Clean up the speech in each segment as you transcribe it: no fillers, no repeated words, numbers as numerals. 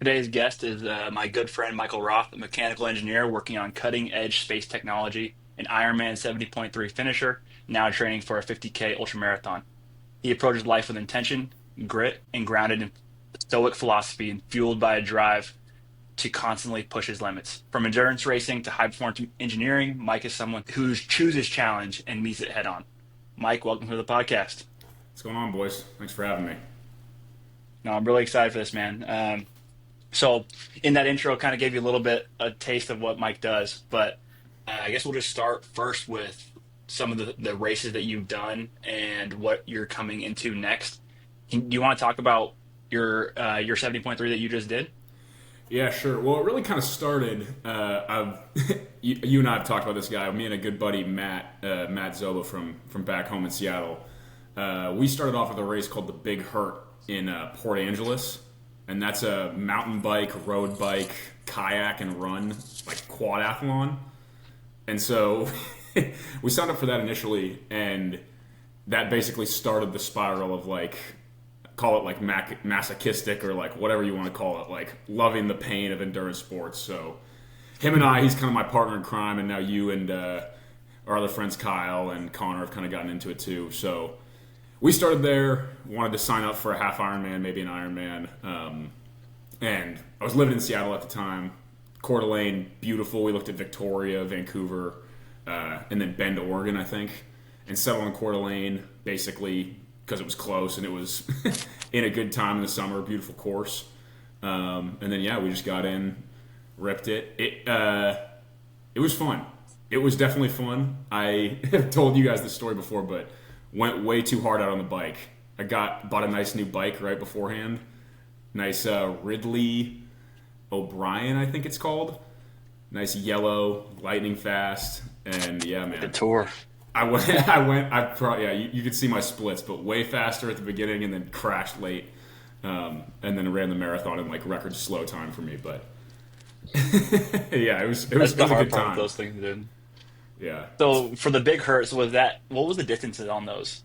Today's guest is my good friend Michael Roth, a mechanical engineer working on cutting edge space technology, an Ironman 70.3 finisher, now training for a 50K ultramarathon. He approaches life with intention, grit, and grounded in stoic philosophy and fueled by a drive to constantly push his limits. From endurance racing to high performance engineering, Mike is someone who chooses challenge and meets it head on. Mike, welcome to the podcast. What's going on, boys? Thanks for having me. No, I'm really excited for this, man. So in that intro, kind of gave you a little bit a taste of what Mike does, but I guess we'll just start first with some of the races that you've done and what you're coming into next. Do you want to talk about your 70.3 that you just did? Yeah, sure. Well, it really kind of started. You and I have talked about this guy. Me and a good buddy Matt Zoba from back home in Seattle. We started off with a race called the Big Hurt in Port Angeles, and that's a mountain bike, road bike, kayak, and run like quadathlon. And so we signed up for that initially, and that basically started the spiral of like call it like masochistic or like whatever you want to call it, like loving the pain of endurance sports. So him and I, he's kind of my partner in crime, and now you and our other friends Kyle and Connor have kind of gotten into it too. So we started there, wanted to sign up for a half Ironman, maybe an Ironman, and I was living in Seattle at the time. Coeur d'Alene, beautiful. We looked at Victoria, Vancouver, and then Bend, Oregon, I think, and settled on Coeur d'Alene basically because it was close and it was in a good time in the summer, beautiful course. And then yeah, we just got in, ripped it. It was fun. It was definitely fun. I have told you guys this story before, but went way too hard out on the bike. Bought a nice new bike right beforehand. Nice Ridley O'Brien, I think it's called. Nice yellow, lightning fast, and yeah, The man. tour. Yeah, you could see my splits, but way faster at the beginning and then crashed late. And then ran the marathon in like record slow time for me. But yeah, That's it the was a hard good part with time. those things, dude. Yeah. So for the big hurts, was that what was the distances on those?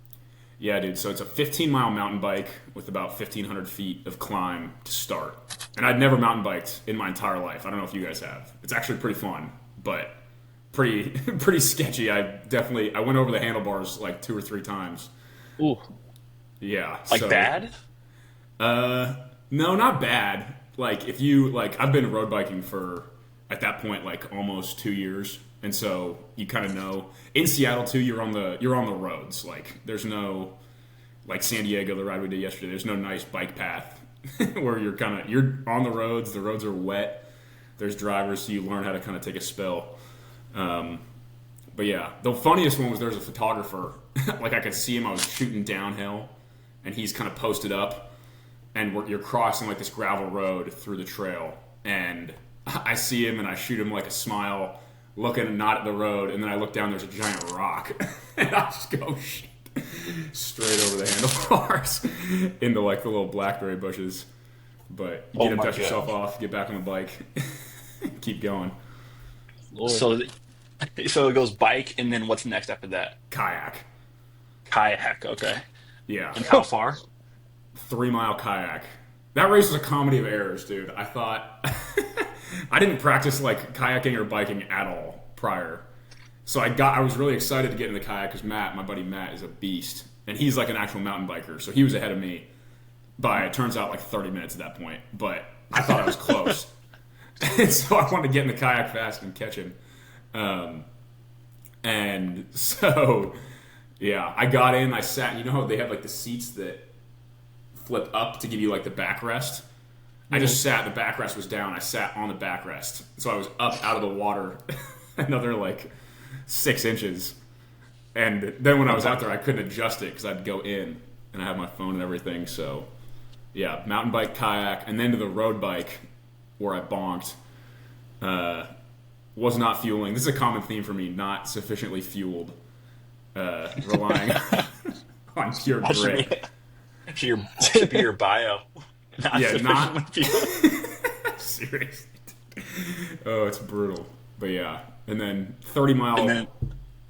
Yeah, dude. So it's a 15-mile mountain bike with about 1,500 feet of climb to start. And I'd never mountain biked in my entire life. I don't know if you guys have. It's actually pretty fun, but pretty pretty sketchy. I went over the handlebars like two or three times. Ooh, Yeah. like So bad? no, not bad. Like if you like, I've been road biking for at that point like almost 2 years, and so you kind of know. In Seattle too, you're on the roads. Like there's no like San Diego, the ride we did yesterday. There's no nice bike path where you're on the roads. The roads are wet. There's drivers, so you learn how to kind of take a spill. Um, but yeah, the funniest one was there was a photographer. Like I could see him. I was shooting downhill, and he's kind of posted up and you're crossing like this gravel road through the trail, and I see him and I shoot him like a smile, looking not at the road, and then I look down, there's a giant rock, and I just go shit straight over the handlebars into like the little blackberry bushes. But you Oh get him, my dust yourself gosh. off, get back on the bike, keep going. Lord. So so it goes bike, and then what's next after that? Kayak, Kayak. Okay. yeah, And how far? 3 mile kayak. That race was a comedy of errors, dude. I thought I didn't practice like kayaking or biking at all prior. So I was really excited to get in the kayak because my buddy Matt, is a beast, and he's like an actual mountain biker. So he was ahead of me by it turns out like 30 minutes at that point. But I thought I was close, and so I wanted to get in the kayak fast and catch him. Um, and so yeah, I got in. I sat. You know how they have like the seats that flip up to give you like the backrest. I just sat. The backrest was down. I sat on the backrest, so I was up out of the water another like 6 inches. And then when I was out there, I couldn't adjust it because I'd go in and I have my phone and everything. So yeah, mountain bike, kayak, and then to the road bike where I bonked. Uh, was not fueling. This is a common theme for me. Not sufficiently fueled. Relying on pure That should grit. should be your bio. Not Yeah, sufficient not with fuel. seriously. Oh, it's brutal. But yeah, and then 30 And mile then,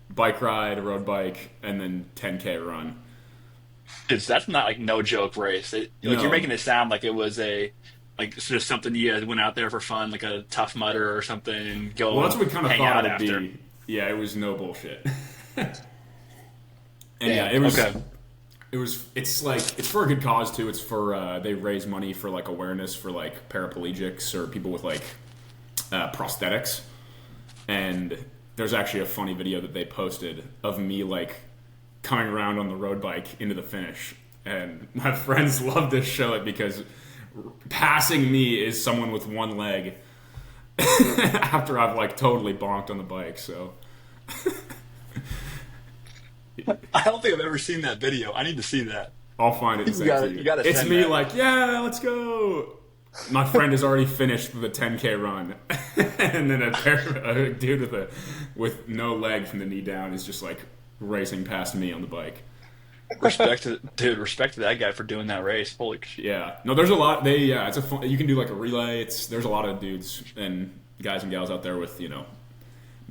bike ride, road bike, and then 10K run. because that's not like no joke race. Like you're No, making it sound like it was a Like it's just something you guys went out there for fun, like a Tough Mudder or something, and Well, go that's and what we kind of hang thought it out would after. be. Yeah, it was no bullshit. And yeah, Damn. Okay. it's like it's for a good cause too. It's for they raise money for like awareness for like paraplegics or people with like prosthetics. And there's actually a funny video that they posted of me like coming around on the road bike into the finish, and my friends love to show it because passing me is someone with one leg after I've like totally bonked on the bike. So I don't think I've ever seen that video. I need to see that. I'll find it and You send it to got you you. got to It's send me that. like, yeah, let's go. My friend has already finished the 10K run, and then a dude with no leg from the knee down is just like racing past me on the bike. Respect to dude. Respect to that guy for doing that race. Holy shit. Yeah, no, there's a lot. It's a fun. You can do like a relay. There's a lot of dudes and guys and gals out there with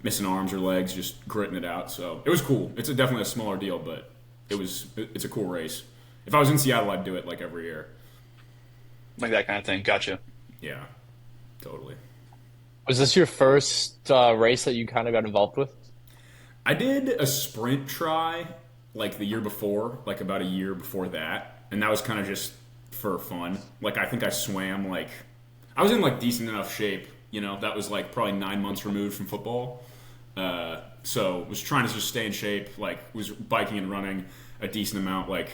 missing arms or legs, just gritting it out. So it was cool. It's definitely a smaller deal, but it's a cool race. If I was in Seattle, I'd do it like every year. Like that kind of thing. Gotcha. Yeah, totally. Was this your first race that you kind of got involved with? I did a sprint try like the year before, like about a year before that, and that was kind of just for fun. Like I think I swam like I was in like decent enough shape. That was like probably 9 months removed from football. So was trying to just stay in shape. Like was biking and running a decent amount. Like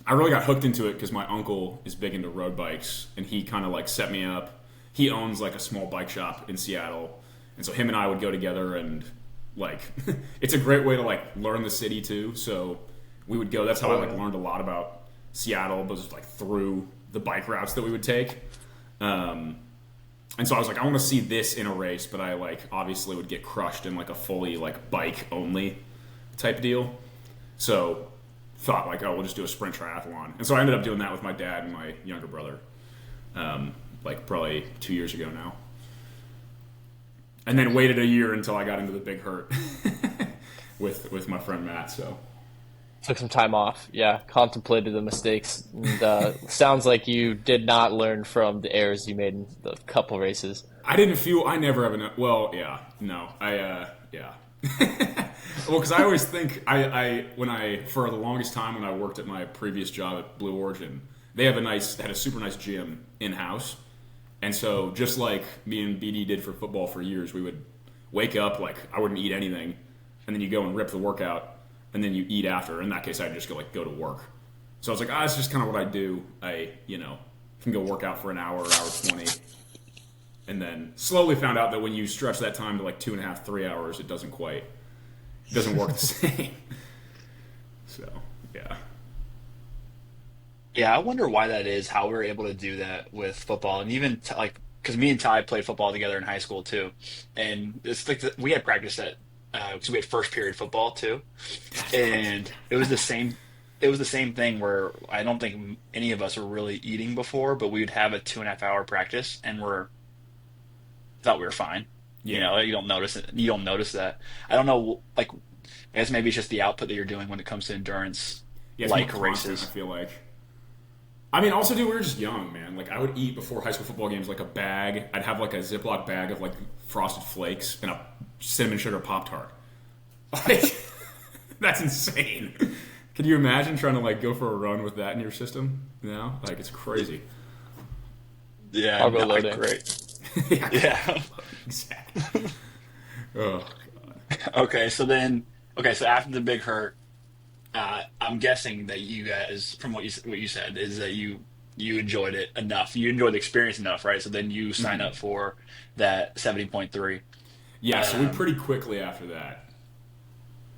I really got hooked into it because my uncle is big into road bikes, and he kind of like set me up. He owns like a small bike shop in Seattle, and so him and I would go together, and like it's a great way to like learn the city too. So we would go. That's how I Oh like yeah. learned a lot about Seattle, but just like through the bike routes that we would take. Um, and so I was like, I want to see this in a race, but I like obviously would get crushed in like a fully like bike only type deal. So thought like, oh, we'll just do a sprint triathlon. And so I ended up doing that with my dad and my younger brother, like probably 2 years ago now. And then waited a year until I got into the big hurt with my friend Matt. So Took some time off. Yeah, contemplated the mistakes. And sounds like you did not learn from the errors you made in the couple races. I never have enough. Well, yeah, no, yeah. Well, because I always think for the longest time when I worked at my previous job at Blue Origin, they had a super nice gym in house, and so just like me and BD did for football for years, we would wake up like I wouldn't eat anything, and then you go and rip the workout, and then you eat after. In that case, I'd just go to work. So I was like, that's just kind of what I do. I can go work out for an hour, hour 20. And then slowly found out that when you stretch that time to like 2.5, 3 hours, it doesn't work the same. So yeah, Yeah, I wonder why that is. How we're able to do that with football, and even like because me and Ty played football together in high school too, and it's like we had practice at because we had first period football too, and it was the same. It was the same thing where I don't think any of us were really eating before, but we would have a 2.5 hour practice, and we're thought we were fine. yeah, You don't notice it. You don't notice that. I don't know. Like, I guess maybe it's just the output that you're doing when it comes to endurance, yeah. It's more like constant. I races. feel like. I mean, also, dude, we were just young, man. Like, I would eat before high school football games like a bag. I'd have like a Ziploc bag of like Frosted Flakes and a cinnamon sugar Pop Tart. Like, that's insane. Can you imagine trying to like go for a run with that in your system? Like it's crazy. Yeah, Carbo not loading. great. Yeah, Yeah. exactly. Oh, Okay, so after the big hurt, I'm guessing that you guys, from what you said, is that you enjoyed it enough. You enjoyed the experience enough, right? So then you sign up for that 70.3. yeah. So we Um, pretty quickly after that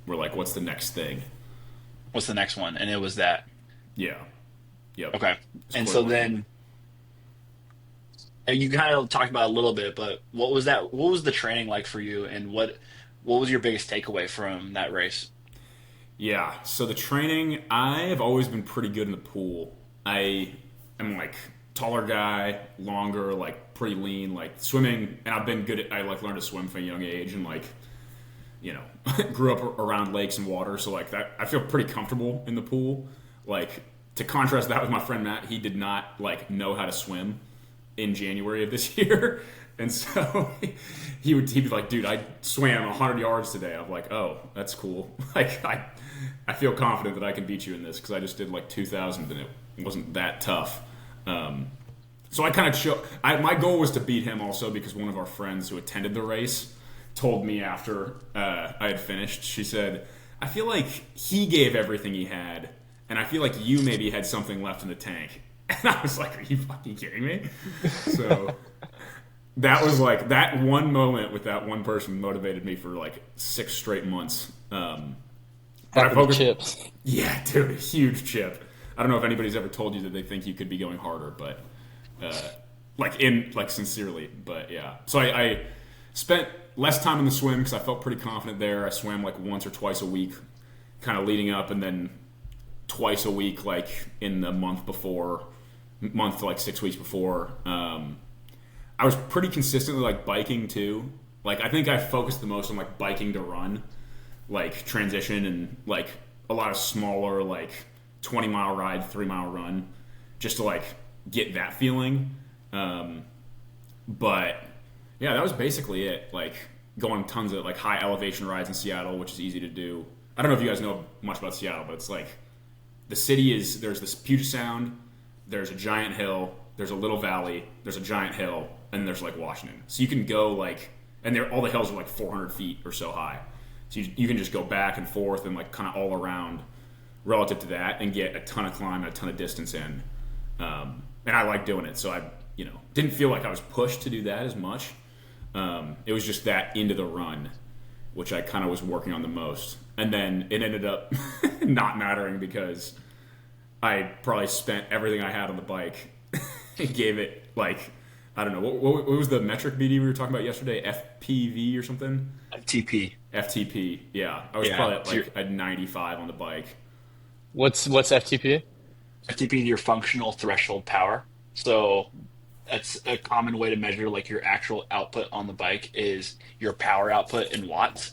we're like, what's the next thing? what's the next one? And it was that. Yeah. Yep. Okay. And Split so lane. then and you kind of talked about it a little bit, but what was that? What was the training like for you, and what was your biggest takeaway from that race? Yeah. So the training, I have always been pretty good in the pool. I am like taller guy, longer, like pretty lean, like swimming, and I've been good at. I like learned to swim from a young age, and like grew up around lakes and water, so like that, I feel pretty comfortable in the pool. Like to contrast that with my friend Matt, he did not like know how to swim. in January of this year. And so he'd be like, dude, I swam 100 yards today. I'm like, oh, that's cool. Like, I feel confident that I can beat you in this because I just did like 2,000 and it wasn't that tough. So I kind of my goal was to beat him also because one of our friends who attended the race told me after I had finished, she said, I feel like he gave everything he had, and I feel like you maybe had something left in the tank. And I was like, are you fucking kidding me? So that was like, that one moment with that one person motivated me for like 6 straight months. But I focused, chips. yeah, dude, a huge chip. I don't know if anybody's ever told you that they think you could be going harder, but like sincerely, but yeah. So I spent less time in the swim because I felt pretty confident there. I swam like once or twice a week, kind of leading up, and then twice a week like in the month to like 6 weeks before. I was pretty consistently like biking too. Like I think I focused the most on like biking to run, like transition and like a lot of smaller like 20-mile ride, 3-mile run, just to like get that feeling. But yeah, that was basically it. Like going tons of like high elevation rides in Seattle, which is easy to do. I don't know if you guys know much about Seattle, but it's like the city is, there's this Puget Sound, there's a giant hill, there's a little valley, there's a giant hill, and then there's like Washington. So you can go like, and all the hills are like 400 feet or so high. So you can just go back and forth and like kind of all around relative to that and get a ton of climb and a ton of distance in. And I like doing it. So I, didn't feel like I was pushed to do that as much. It was just that into the run, which I kind of was working on the most. And then it ended up not mattering because I probably spent everything I had on the bike and gave it like, I don't know, what was the metric BD we were talking about yesterday? FPV or something? FTP. FTP, yeah. I was probably at like a 95 on the bike. What's FTP? FTP is your functional threshold power. So that's a common way to measure like your actual output on the bike is your power output in watts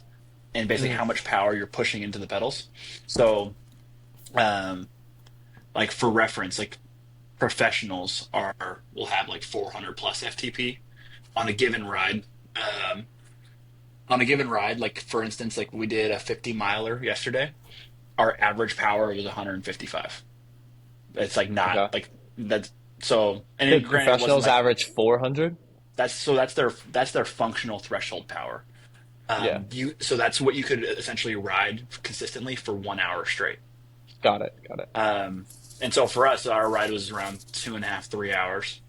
and basically how much power you're pushing into the pedals. So like for reference, like professionals will have like 400 plus FTP on a given ride. Like for instance, like we did a 50 miler yesterday. Our average power was 155. It's like not like that's so. And Did granted, it wasn't professionals like average 400? that's their functional threshold power. Yeah, So that's what you could essentially ride consistently for 1 hour straight. got it. And so for us, our ride was around 2.5, 3 hours.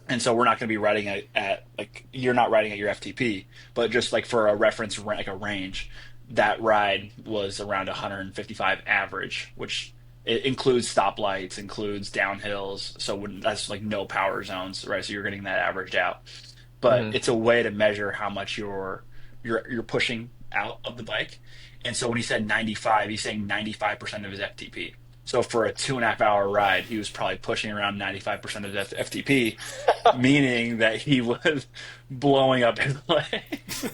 And so we're not going to be riding at like you're not riding at your FTP, but just like for a reference, like a range, that ride was around 155 average, which it includes stoplights, includes downhills. So that's like no power zones, right? So you're getting that averaged out. But it's a way to measure how much you're pushing out of the bike. And so when he said 95, he's saying 95% of his FTP. So for a 2.5 hour ride, he was probably pushing around 95% of his FTP, meaning that he was blowing up his legs.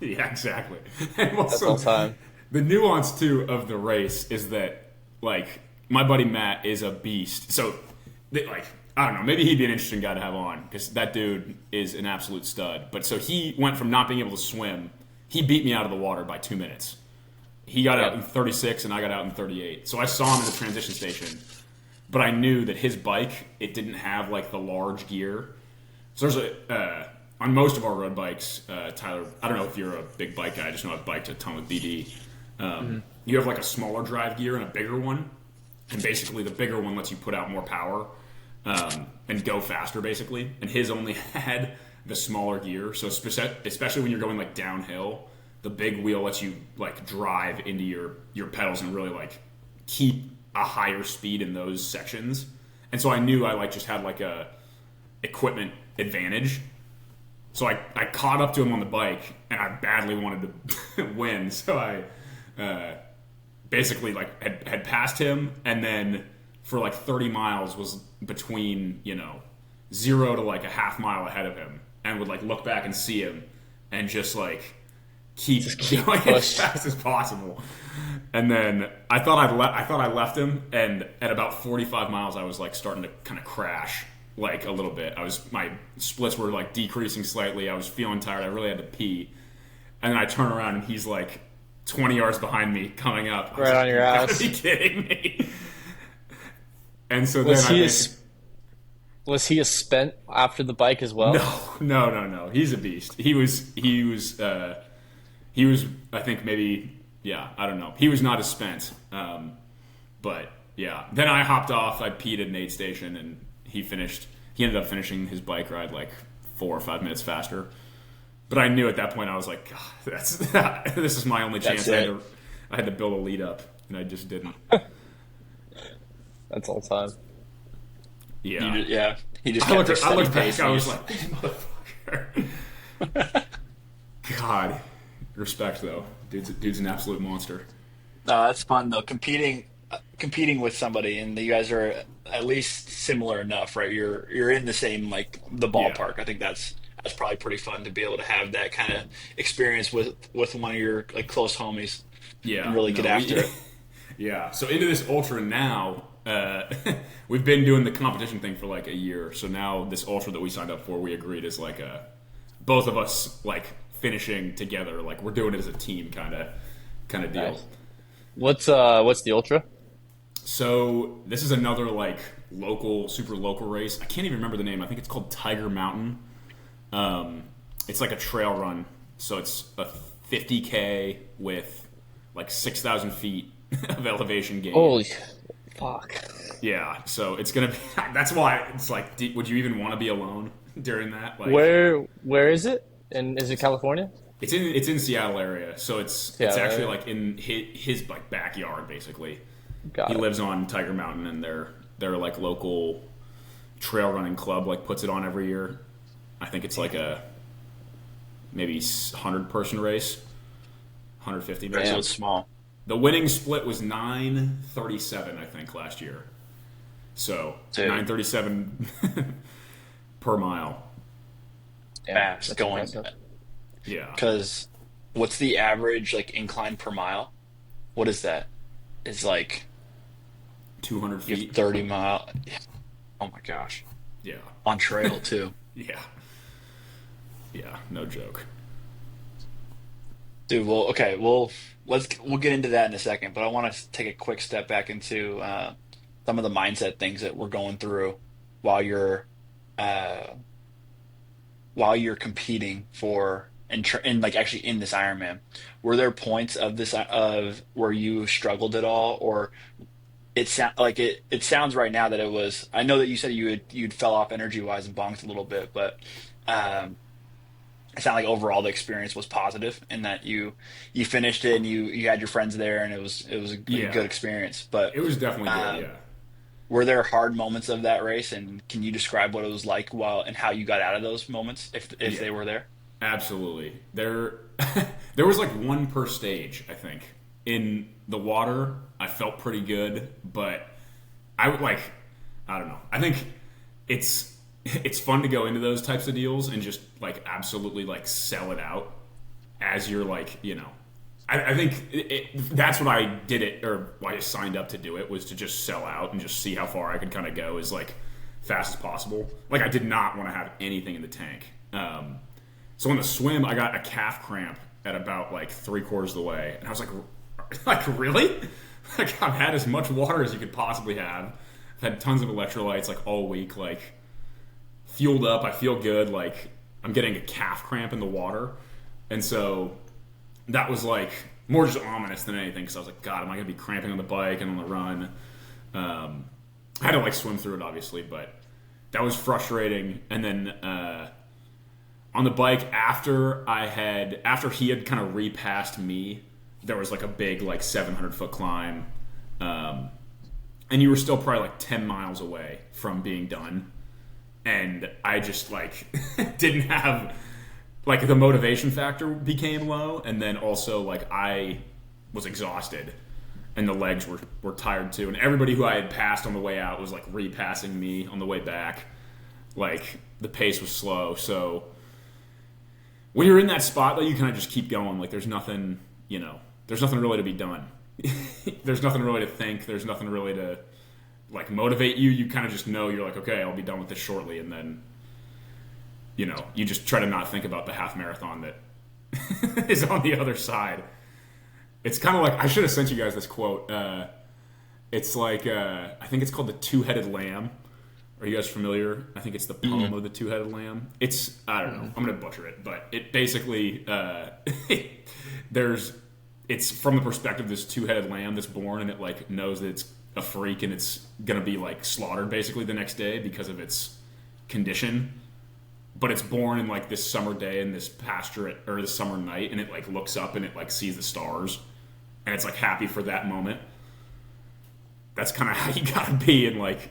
Yeah, exactly. And That's all time. the nuance too of the race is that like my buddy Matt is a beast. So like I don't know, maybe he'd be an interesting guy to have on because that dude is an absolute stud. But so he went from not being able to swim, he beat me out of the water by 2 minutes. He got out in 36 and I got out in 38. So I saw him in the transition station, but I knew that his bike, it didn't have like the large gear. So there's on most of our road bikes, Tyler, I don't know if you're a big bike guy, I just know I've biked a ton with BD. You have like a smaller drive gear and a bigger one. And basically the bigger one lets you put out more power and go faster basically. And his only had the smaller gear. So especially when you're going like downhill, the big wheel lets you like drive into your pedals and really like keep a higher speed in those sections. And so I knew I like just had like a equipment advantage. So I caught up to him on the bike and I badly wanted to win. So I basically like had passed him and then for like 30 miles was between, 0 to like a half mile ahead of him and would like look back and see him and just like keep going as fast as possible. And then I thought I left him, and at about 45 miles, I was like starting to kind of crash. like a little bit. My splits were like decreasing slightly. I was feeling tired. I really had to pee. And then I turn around and he's like 20 yards behind me coming up. I was Right like, on your you gotta ass. be kidding me. And so then Was I he a, basically, s- was he a spent after the bike as well? no. He's a beast. He was I think maybe, yeah, I don't know. He was not as spent. But yeah, then I hopped off. I peed at an aid station, and he ended up finishing his bike ride like 4 or 5 minutes faster. But I knew at that point I was like, God, that's this is my only chance. That's it. I had to build a lead up, and I just didn't. That's all time. Yeah. Yeah, he just I kept looked, a I steady looked pace. back. I And was you like, this motherfucker. God, respect though. Dude's an absolute monster. no, that's fun though. Competing with somebody, and you guys are at least similar enough, right? You're in the same like the Yeah. ballpark. I think that's probably pretty fun to be able to have that kind of experience with one of your like close homies and Yeah. really get No. after it. Yeah. So into this ultra now. We've been doing the competition thing for like a year. So now this ultra that we signed up for, we agreed is like both of us like finishing together. Like we're doing it as a team kind of deal. Nice. What's the ultra? So this is another like super local race. I can't even remember the name. I think it's called Tiger Mountain. It's like a trail run. So it's a 50K with like 6,000 feet of elevation gain. Holy fuck! Yeah, so it's gonna be. That's why it's like, would you even want to be alone during that? Like, Where is it? And is it California? it's in Seattle area, so it's Seattle actually area. like in his like backyard basically. Got He it. lives on Tiger Mountain, and their like local trail running club like puts it on every year. I think it's like a maybe 100-person race, 150 Right, so maybe. it's small. The winning split was 9:37, I think, last year. So Dude. 9:37 per mile. Damn, Fast that's going. impressive. Yeah, Because what's the average like incline per mile? What is that? It's like 200 you have feet. 30 mile. Oh my gosh. Yeah, On trail too. yeah, yeah. No joke. Dude, well, okay, we'll get into that in a second, but I want to take a quick step back into some of the mindset things that we're going through while you're uh, while you're competing for and like actually in this Ironman. Were there points of this of where you struggled at all, or it sounds right now that it was. I know that you said you'd fell off energy wise and bonked a little bit, but um, it sounded like overall the experience was positive and that you finished it and you had your friends there and it was a Yeah, good experience. But it was definitely good. um, Yeah. were there hard moments of that race, and can you describe what it was like while and how you got out of those moments if Yeah. they were there? Absolutely. There was like one per stage, I think. In the water, I felt pretty good, but I would like I don't know. I think it's fun to go into those types of deals and just like absolutely like sell it out as you're like, I think that's what I did it, or why I signed up to do it, was to just sell out and just see how far I could kind of go as like fast as possible. Like I did not want to have anything in the tank. So on the swim, I got a calf cramp at about like 3/4 of the way, and I was like, like really? Like I've had as much water as you could possibly have. I've had tons of electrolytes like all week, like fueled up. I feel good. Like I'm getting a calf cramp in the water, and so that was like more just ominous than anything. Because I was like, God, am I gonna be cramping on the bike and on the run? I had to like swim through it, obviously, but that was frustrating. And then on the bike, after he had kind of repassed me, there was like a big like 700-foot climb, and you were still probably like 10 miles away from being done, and I just like didn't have like the motivation factor became low, and then also like I was exhausted and the legs were tired too, and everybody who I had passed on the way out was like repassing me on the way back. Like the pace was slow, so when you're in that spot though, you kind of just keep going. Like there's nothing there's nothing really to be done. There's nothing really to think. There's nothing really to like motivate you. You kind of just know you're like, okay, I'll be done with this shortly, and then you just try to not think about the half marathon that is on the other side. It's kind of like I should have sent you guys this quote. It's like I think it's called the two-headed lamb. Are you guys familiar? I think it's the poem of the two-headed lamb. It's I don't know. I'm gonna butcher it, but it basically it's from the perspective of this two-headed lamb that's born and it like knows that it's a freak and it's gonna be like slaughtered basically the next day because of its condition. But it's born in like this summer day in this pasture or this summer night, and it like looks up and it like sees the stars, and it's like happy for that moment. That's kind of how you gotta be in like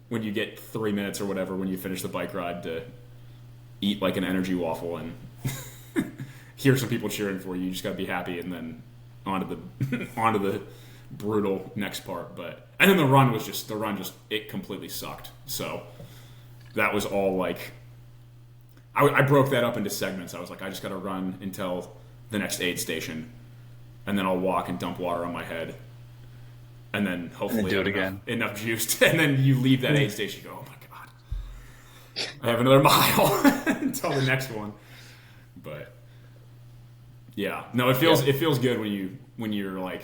when you get 3 minutes or whatever when you finish the bike ride to eat like an energy waffle and hear some people cheering for you. You just gotta be happy, and then onto the onto the brutal next part. But and then the run just it completely sucked. So that was all like I broke that up into segments. I was like, I just gotta run until the next aid station, and then I'll walk and dump water on my head, and then hopefully and do it again. Enough juice, and then you leave that aid station. You go, oh my god, I have another mile until the next one. But yeah, no, it feels good when you're like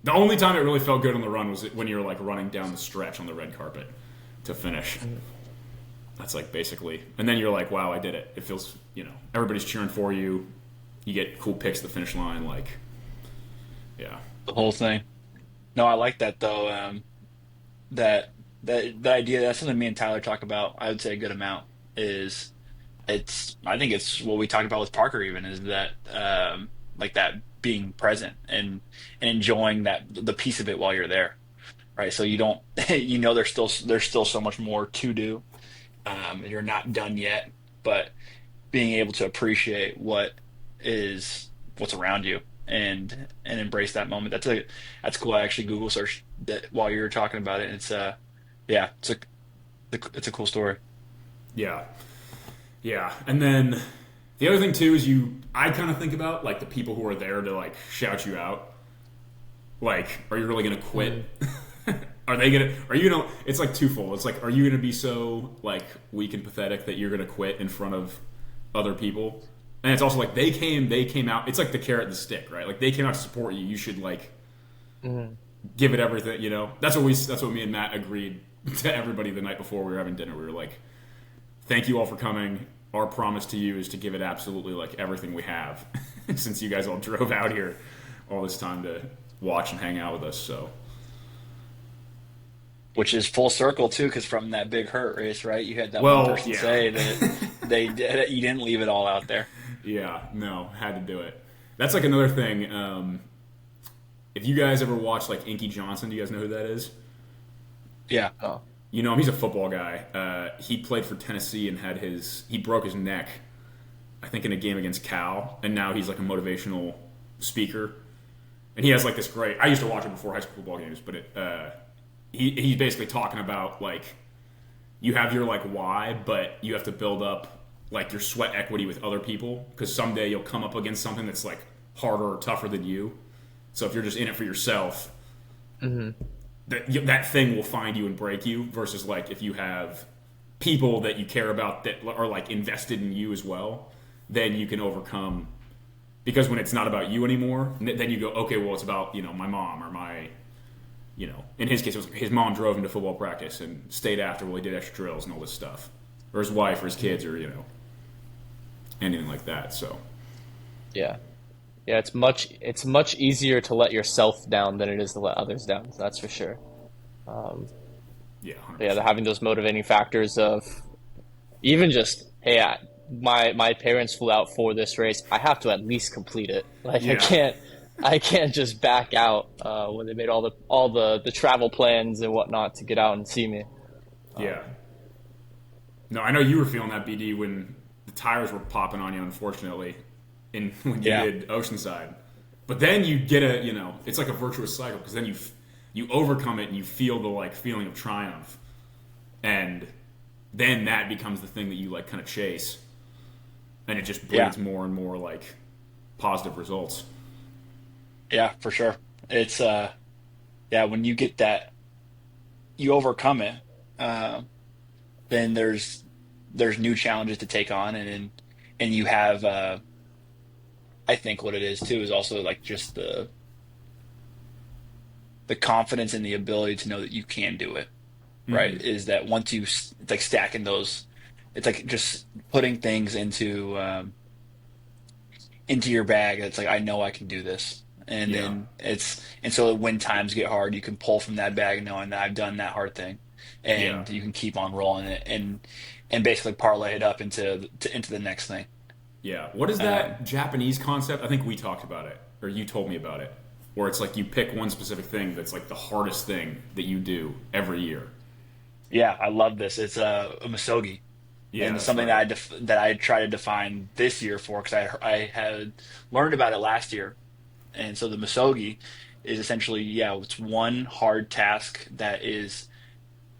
the only time it really felt good on the run was when you're like running down the stretch on the red carpet to finish. That's like basically, and then you're like, wow, I did it. It feels, everybody's cheering for you. You get cool pics at the finish line, like, yeah. The whole thing. No, I like that though. That idea. That's something me and Tyler talk about. I would say a good amount is I think it's what we talked about with Parker even is that like that being present and enjoying the piece of it while you're there, right? So you don't there's still so much more to do. You're not done yet, but being able to appreciate what's around you and embrace that moment. That's cool. I actually Google searched that while you were talking about it. And yeah, it's a cool story. Yeah. Yeah. And then the other thing too is I kind of think about like the people who are there to like shout you out. Like, are you really going to quit? It's like twofold. It's like, are you going to be so like weak and pathetic that you're going to quit in front of other people? And it's also like they came out. It's like the carrot and the stick, right? Like they came out to support you. You should like give it everything. That's what me and Matt agreed to everybody the night before we were having dinner. We were like, thank you all for coming. Our promise to you is to give it absolutely like everything we have, since you guys all drove out here all this time to watch and hang out with us. So. Which is full circle too, because from that big hurt race, right? You had that Well, one person yeah. say that you didn't leave it all out there. Yeah, no, had to do it. That's like another thing. If you guys ever watch like Inky Johnson, do you guys know who that is? Yeah. Oh, You know him. He's a football guy. He played for Tennessee and he broke his neck, I think, in a game against Cal, and now he's like a motivational speaker. And he has like this great. I used to watch him before high school football games, but he's basically talking about like you have your like why, but you have to build up like your sweat equity with other people because someday you'll come up against something that's like harder or tougher than you. So if you're just in it for yourself, that thing will find you and break you. Versus like if you have people that you care about that are like invested in you as well, then you can overcome. Because when it's not about you anymore, then you go, okay, well, it's about my mom or my. In his case, it was his mom drove him to football practice and stayed after while he did extra drills and all this stuff, or his wife or his kids or anything like that. So yeah. Yeah, it's much easier to let yourself down than it is to let others down. That's for sure. yeah, 100%. Yeah, having those motivating factors of even just, hey, my parents flew out for this race. I have to at least complete it. Like Yeah. I can't just back out when they made all the travel plans and whatnot to get out and see me. Yeah. No, I know you were feeling that, BD, when the tires were popping on you, unfortunately, when you did Oceanside. But then you get it's like a virtuous cycle because then you overcome it and you feel the like feeling of triumph, and then that becomes the thing that you like kind of chase, and it just breeds more and more like positive results. Yeah, for sure. It's when you get you overcome it, uh, then there's new challenges to take on, and you have I think what it is too is also like just the confidence and the ability to know that you can do it, right? Is that once it's like stacking those, it's like just putting things into your bag. It's like I know I can do this, and Yeah. then and so when times get hard, you can pull from that bag knowing that I've done that hard thing, Yeah. and you can keep on rolling it and basically parlay it up into the next thing. Yeah. What is Um, that Japanese concept? I think we talked about it, or you told me about it, where it's like you pick one specific thing that's like the hardest thing that you do every year. yeah, I love this. It's a misogi. Yeah, And that's something right. that I try to define this year for because I had learned about it last year, and so the misogi is essentially yeah, it's one hard task that is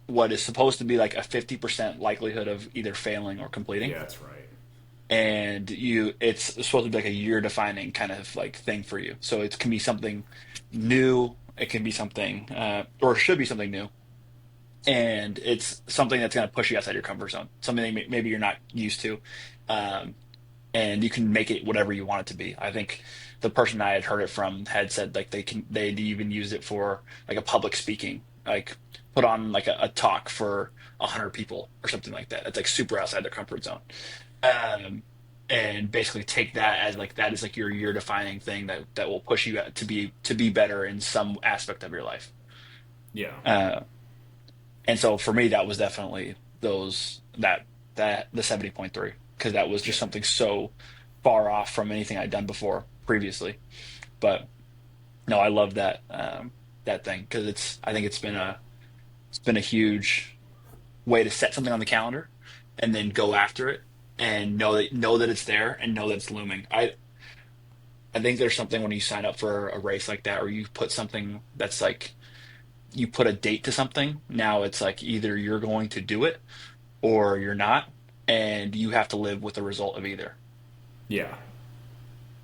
what is supposed to be like a 50% likelihood of either failing or completing, Yeah, that's right. and it's supposed to be like a year defining kind of like thing for you. So it can be something new, it can be something or it should be something new, and it's something that's going to push you outside your comfort zone, something that maybe you're not used to. Um, and you can make it whatever you want it to be. I think the person I had heard it from had said like they'd even use it for like a public speaking, like put on like a talk for 100 people or something like that. It's like super outside their comfort zone. Um, and basically take that as like that is like your year defining thing that will push you to be better in some aspect of your life. Yeah. Uh, and so for me, that was definitely that the 70.3 because that was Yeah. just something so far off from anything I'd done before previously. But no, I love that thing because I think it's been a huge way to set something on the calendar and then go after it and know that it's there and know that it's looming. I think there's something when you sign up for a race like that or you put something that's like you put a date to something. Now it's like either you're going to do it or you're not, and you have to live with the result of either. Yeah.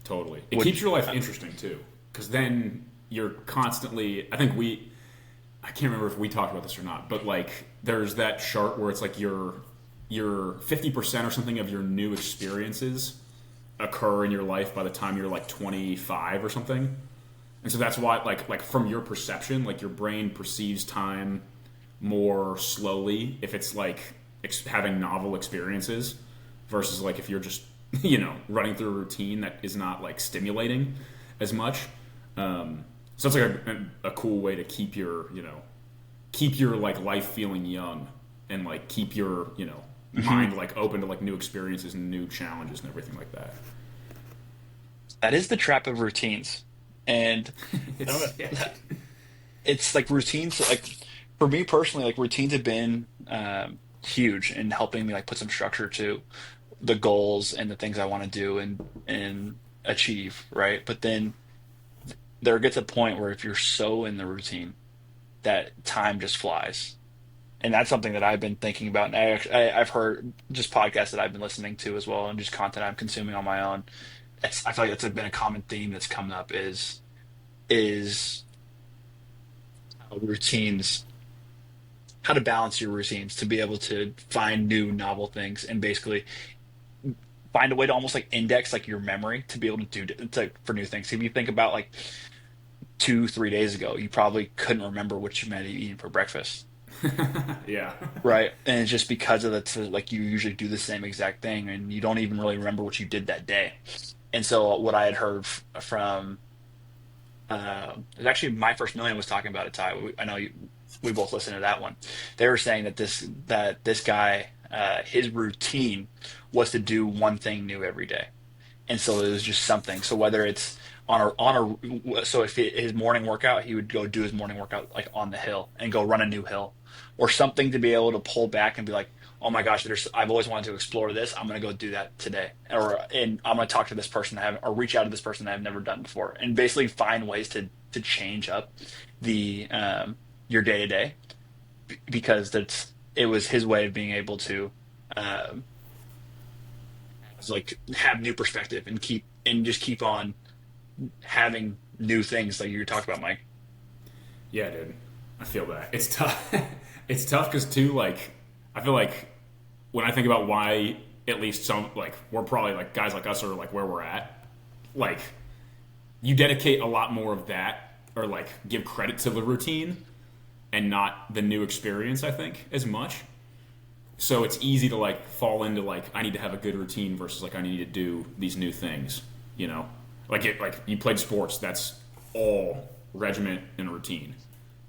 Totally. It keeps Which, your life interesting too, because then you're constantly. I think we. I can't remember if we talked about this or not, but like there's that chart where it's like your 50% or something of your new experiences occur in your life by the time you're like 25 or something. And so that's why like from your perception, like your brain perceives time more slowly if it's like having novel experiences versus like if you're just running through a routine that is not like stimulating as much. So it's like a cool way to keep your like life feeling young and like keep your Mhm. mind like open to like new experiences and new challenges and everything like that. That is the trap of routines, and It's yeah. it's like routines. Like for me personally, like routines have been huge in helping me like put some structure to the goals and the things I want to do and achieve, right? But then there gets a point where if you're so in the routine that time just flies. And that's something that I've been thinking about. And I've heard just podcasts that I've been listening to as well, and just content I'm consuming on my own. I feel like that's been a common theme that's coming up is how routines, how to balance your routines to be able to find new novel things and basically find a way to almost like index like your memory to be able to do for new things. If you think about like 2, 3 days ago, you probably couldn't remember what you might have eaten for breakfast. Yeah. Right. And it's just because of that, like you usually do the same exact thing and you don't even really remember what you did that day. And so what I had heard from, it was actually My First Million was talking about it, Ty. I know we both listened to that one. They were saying that this guy, his routine was to do one thing new every day. And so it was just something. So whether it's so if his morning workout, he would go do his morning workout like on the hill and go run a new hill, or something to be able to pull back and be like, oh my gosh, I've always wanted to explore this. I'm gonna go do that today, and I'm gonna talk to this person I haven't, or reach out to this person that I've never done before, and basically find ways to change up the your day to day because it was his way of being able to um, like have new perspective and just keep on having new things like you talked about, Mike. Yeah, dude. I feel that. It's tough. it's tough because too, like, I feel like when I think about why at least some like we're probably like guys like us are like where we're at, like you dedicate a lot more of that or like give credit to the routine and not the new experience, I think, as much. So it's easy to like fall into like I need to have a good routine versus like I need to do these new things, you know? Like you played sports, that's all regiment and routine.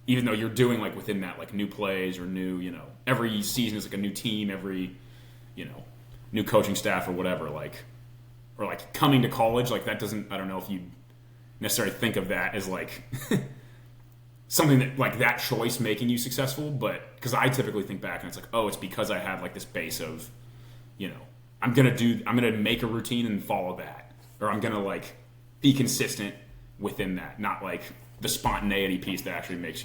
Even though you're doing like within that like new plays or new, you know, every season is like a new team, every, you know, new coaching staff or whatever, like or like coming to college, like that doesn't I don't know if you necessarily think of that as like something that like that choice making you successful, but because I typically think back and it's like, oh, it's because I have like this base of, you know, I'm gonna make a routine and follow that, or I'm gonna like be consistent within that, not like the spontaneity piece that actually makes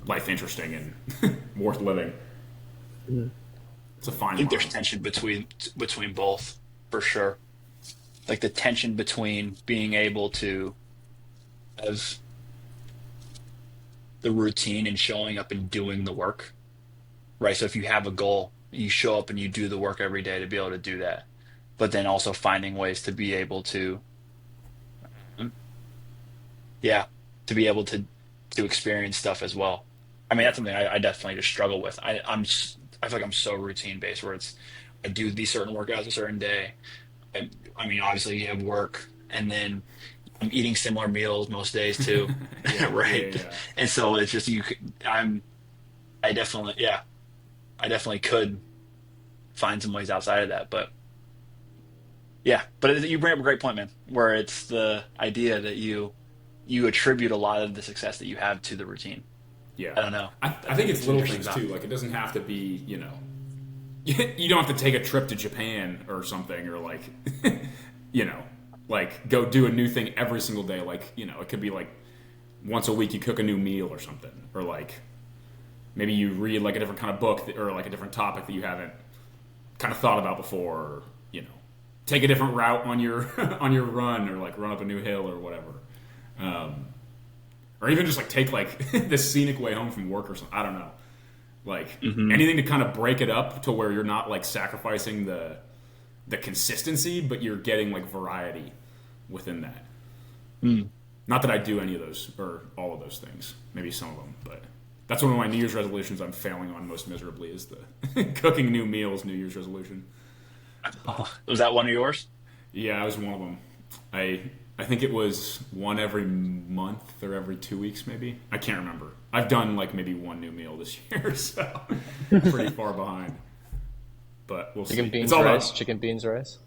life interesting and worth living. It's a I fine think there's line. tension between both for sure. Like the tension between being able to have the routine and showing up and doing the work, right? So if you have a goal, you show up and you do the work every day to be able to do that. But then also finding ways to be able to, yeah, to be able to experience stuff as well. I mean, that's something I definitely just struggle with. I feel like I'm so routine based where it's I do these certain workouts a certain day. I mean, obviously you have work, and then I'm eating similar meals most days too, Yeah, yeah, right? yeah. And so it's just I'm I definitely yeah I definitely could find some ways outside of that, but yeah. But you bring up a great point, man, where it's the idea that you attribute a lot of the success that you have to the routine. Yeah. I don't know. I I think think it's it's little interesting things about. too. Like it doesn't have to be, you don't have to take a trip to Japan or something or like, you know, like go do a new thing every single day. Like, it could be like once a week you cook a new meal or something. Or like maybe you read like a different kind of book or like a different topic that you haven't kind of thought about before. Or, take a different route on your on your run or like run up a new hill or whatever. Um, or even just like take like the scenic way home from work or something. I don't know. Like Hmm. anything to kind of break it up to where you're not like sacrificing the consistency, but you're getting like variety within that. Not that I do any of those or all of those things. Maybe some of them, but that's one of my New Year's resolutions I'm failing on most miserably is the cooking new meals New Year's resolution. But Was that one of yours? yeah, I was one of them. I I think it was one every month or every 2 weeks, maybe. I can't remember. I've done like maybe one new meal this year, so pretty far behind. But we'll Chicken see. It's beans all rice, about chicken beans rice.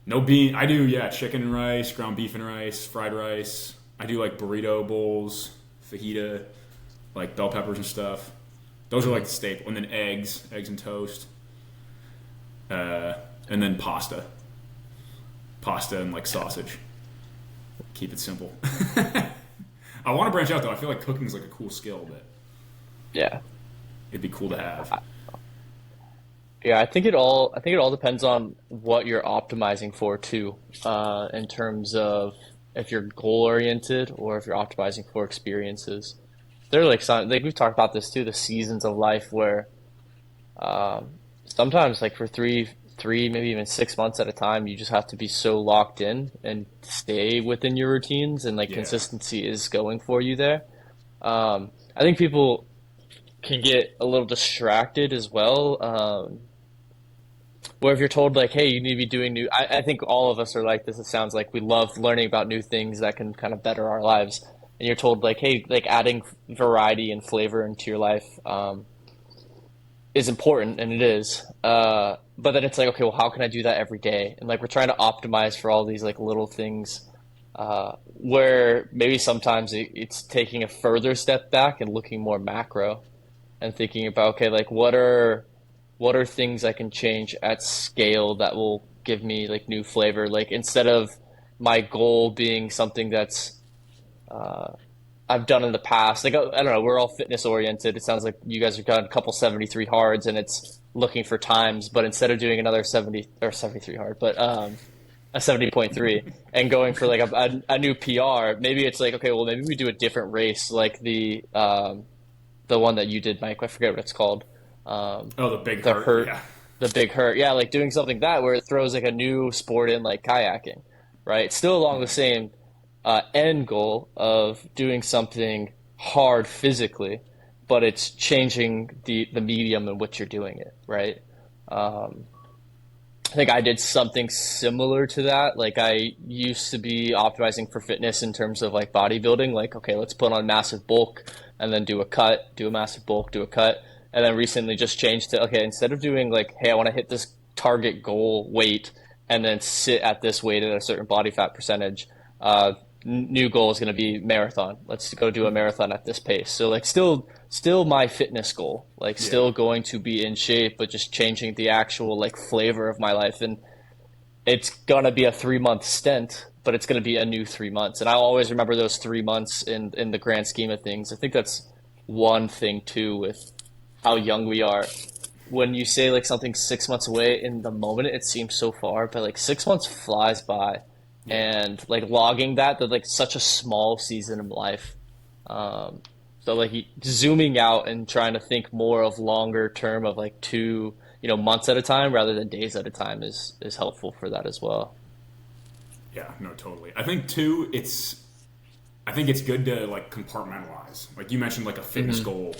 no bean. I do, yeah, chicken and rice, ground beef and rice, fried rice. I do like burrito bowls, fajita, like bell peppers and stuff. Those are like the staple, and then eggs and toast, uh, and then pasta and like sausage. Keep it simple. I want to branch out though. I feel like cooking is like a cool skill that Yeah. it'd be cool to have. Yeah, I think it all depends on what you're optimizing for too, in terms of if you're goal oriented or if you're optimizing for experiences. They're like some like we've talked about this too, the seasons of life where sometimes like for three, maybe even 6 months at a time, you just have to be so locked in and stay within your routines and like Yeah, consistency is going for you there. I think people can get a little distracted as well. Where if you're told like, hey, you need to be doing I think all of us are like this. It sounds like we love learning about new things that can kind of better our lives. And you're told like, hey, like adding variety and flavor into your life is important, and it is. But then it's like, okay, well, how can I do that every day? And like we're trying to optimize for all these like little things where maybe sometimes it's taking a further step back and looking more macro and thinking about okay, like what are things I can change at scale that will give me like new flavor? Like instead of my goal being something that's I've done in the past. Like I don't know, we're all fitness oriented. It sounds like you guys have done a couple 73 hards and it's looking for times, but instead of doing another 70 or 73 hard, but a 70.3 and going for like a new PR, maybe it's like okay, well maybe we do a different race like the the one that you did, Mike. I forget what it's called. Oh, the big The hurt. hurt, Yeah. the big hurt. Yeah, like doing something that where it throws like a new sport in, like kayaking, right? It's still along the same end goal of doing something hard physically, but it's changing the medium in which you're doing it, right? Um, I think I did something similar to that. Like I used to be optimizing for fitness in terms of like bodybuilding. Like, okay, let's put on massive bulk and then do a cut, do a massive bulk, do a cut. And then recently just changed to, okay, instead of doing like, hey, I want to hit this target goal weight and then sit at this weight at a certain body fat percentage, new goal is going to be marathon. Let's go do a marathon at this pace. So like still my fitness goal, like Yeah. still going to be in shape, but just changing the actual like flavor of my life. And it's gonna be a 3 month stint, but it's gonna be a new 3 months. And I'll always remember those 3 months in the grand scheme of things. I think that's one thing too with how young we are. When you say like something 6 months away, in the moment it seems so far, but like 6 months flies by. Yeah. And like logging that like such a small season of life. Um, so like zooming out and trying to think more of longer term of like two, months at a time rather than days at a time is helpful for that as well. Yeah. No, totally. I think too. I think it's good to like compartmentalize. Like you mentioned, like a fitness Hmm. goal.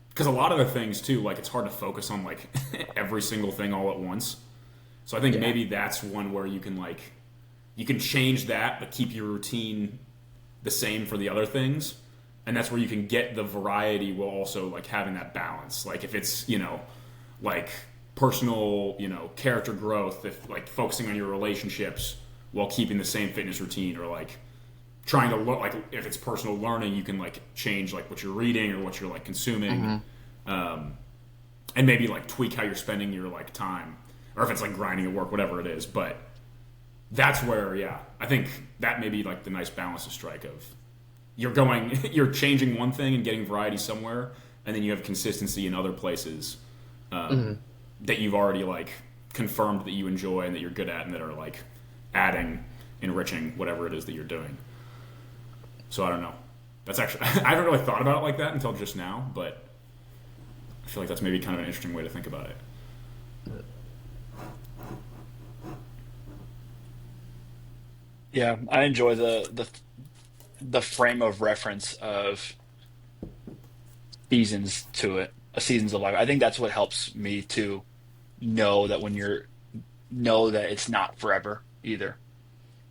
Because a lot of the things too, like it's hard to focus on like every single thing all at once. So I think Yeah. maybe that's one where you can like you can change that, but keep your routine the same for the other things, and that's where you can get the variety while also like having that balance. Like if it's like personal character growth, if like focusing on your relationships while keeping the same fitness routine, or like trying to look like if it's personal learning, you can like change like what you're reading or what you're like consuming, and maybe like tweak how you're spending your like time, or if it's like grinding at work, whatever it is. But that's where, yeah, I think that may be like the nice balance to strike of you're changing one thing and getting variety somewhere, and then you have consistency in other places that you've already like confirmed that you enjoy and that you're good at and that are like adding, enriching whatever it is that you're doing. So I don't know. That's actually I haven't really thought about it like that until just now, but I feel like that's maybe kind of an interesting way to think about it. Yeah, I enjoy the frame of reference of seasons to it, seasons of life. I think that's what helps me to know that when you're know that it's not forever either,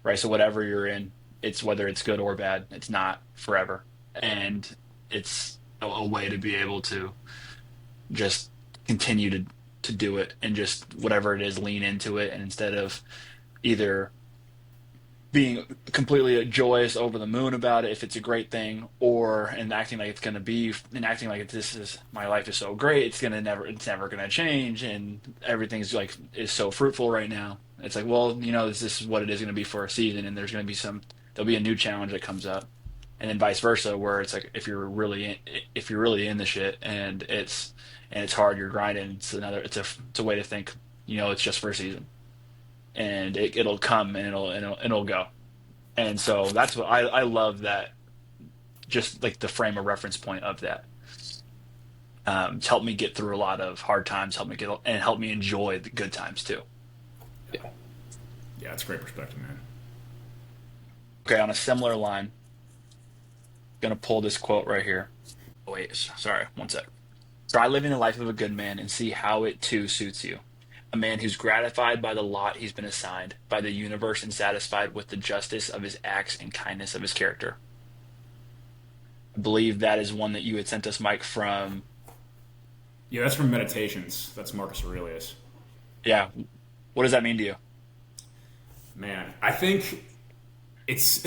right? So whatever you're in, it's whether it's good or bad, it's not forever, and it's a way to be able to just continue to do it and just whatever it is, lean into it, and instead of either being completely joyous over the moon about it if it's a great thing, or and acting like it's going to be and acting like this is my life is so great it's never going to change and everything's like is so fruitful right now. It's like, well, this is what it is going to be for a season, and there'll be a new challenge that comes up, and then vice versa, where it's like if you're really in the shit and it's hard, you're grinding, it's a way to think, it's just for a season, and it'll come and it'll go. And so that's what I love, that just like the frame of reference point of that. It's helped me get through a lot of hard times, help me enjoy the good times too. Yeah. Yeah, it's a great perspective, man. Okay, on a similar line, gonna pull this quote right here. Oh, wait, sorry, one sec. Try living the life of a good man and see how it too suits you. A man who's gratified by the lot he's been assigned, by the universe, and satisfied with the justice of his acts and kindness of his character. I believe that is one that you had sent us, Mike, from. Yeah, that's from Meditations. That's Marcus Aurelius. Yeah. What does that mean to you? Man, I think it's.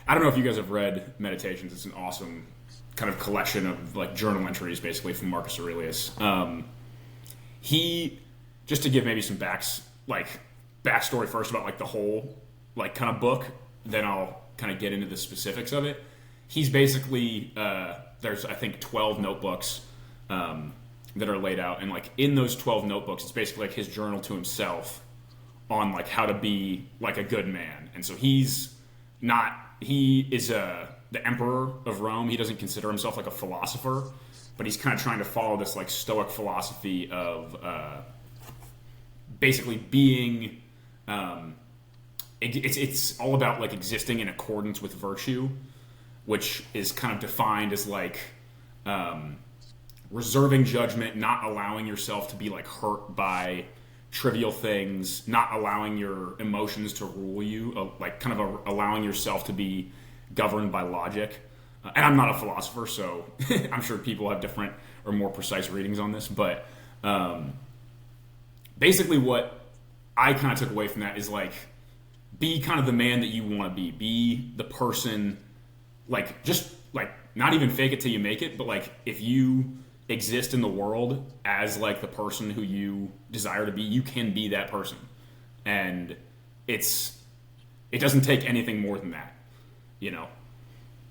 I don't know if you guys have read Meditations. It's an awesome kind of collection of like journal entries, basically from Marcus Aurelius. He just to give maybe some backstory first about like the whole like kind of book, then I'll kind of get into the specifics of it. He's basically there's I think 12 notebooks that are laid out, and like in those 12 notebooks, it's basically like his journal to himself on like how to be like a good man. And so he is the emperor of Rome. He doesn't consider himself like a philosopher, but he's kind of trying to follow this like Stoic philosophy of basically being. It's all about like existing in accordance with virtue, which is kind of defined as like reserving judgment, not allowing yourself to be like hurt by trivial things, not allowing your emotions to rule you, like kind of allowing yourself to be governed by logic. And I'm not a philosopher, so I'm sure people have different or more precise readings on this. But basically, what I kind of took away from that is like be kind of the man that you want to be. Be the person, like just like not even fake it till you make it, but like if you exist in the world as like the person who you desire to be, you can be that person. And it doesn't take anything more than that, you know.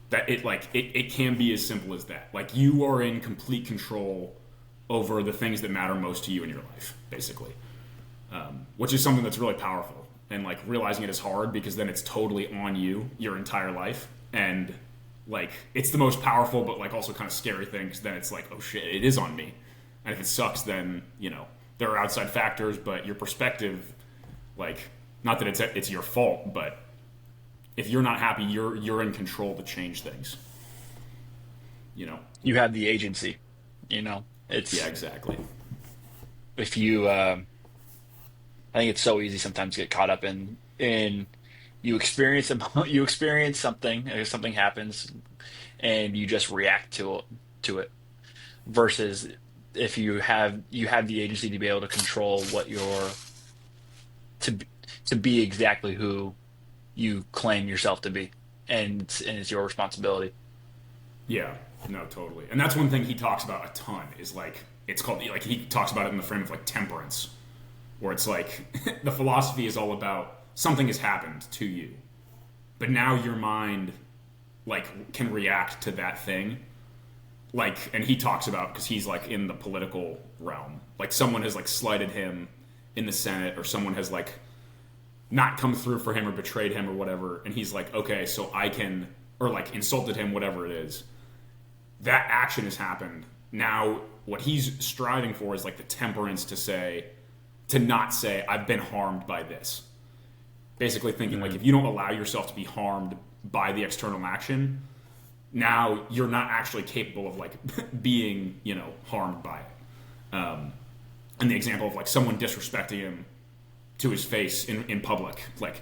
That it can be as simple as that. Like you are in complete control over the things that matter most to you in your life, basically. Which is something that's really powerful. And like realizing it is hard because then it's totally on you your entire life. And like it's the most powerful but like also kind of scary thing because then it's like, oh shit, it is on me. And if it sucks, then you know there are outside factors, but your perspective, like not that it's your fault, but if you're not happy, you're in control to change things. You know. You have the agency. You know, Yeah, it's exactly. if you. I think it's so easy sometimes to get caught up in you experience you experience something, something happens, and you just react to it. Versus if you have the agency to be able to control what you're to be- to be exactly who you claim yourself to be, and it's your responsibility. Yeah, no, totally. And that's one thing he talks about a ton is like it's called like he talks about it in the frame of like temperance, where it's like the philosophy is all about something has happened to you, but now your mind like can react to that thing. Like, and he talks about because he's like in the political realm, like someone has like slighted him in the Senate, or someone has like not come through for him or betrayed him or whatever, and he's like, okay, so I can, or like insulted him, whatever it is. That action has happened. Now, what he's striving for is like the temperance to not say, I've been harmed by this. Basically thinking like if you don't allow yourself to be harmed by the external action, now you're not actually capable of like being, you know, harmed by it. And the example of like someone disrespecting him to his face in public, like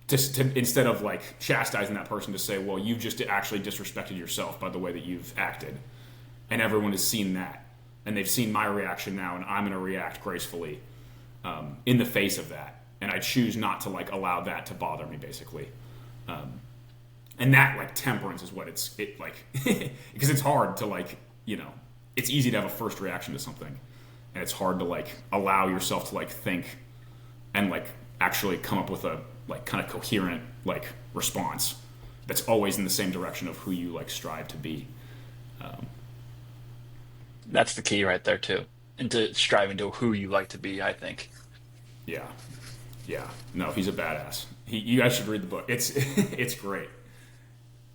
to instead of like chastising that person to say, well, you just actually disrespected yourself by the way that you've acted, and everyone has seen that, and they've seen my reaction now, and I'm going to react gracefully in the face of that, and I choose not to like allow that to bother me, basically. And that like temperance is what it like because it's hard to like, you know, it's easy to have a first reaction to something, and it's hard to like allow yourself to like think and like actually come up with a like kind of coherent like response that's always in the same direction of who you like strive to be. That's the key right there too, into striving to who you like to be. I think. Yeah, yeah. No, he's a badass. You guys should read the book. It's it's great.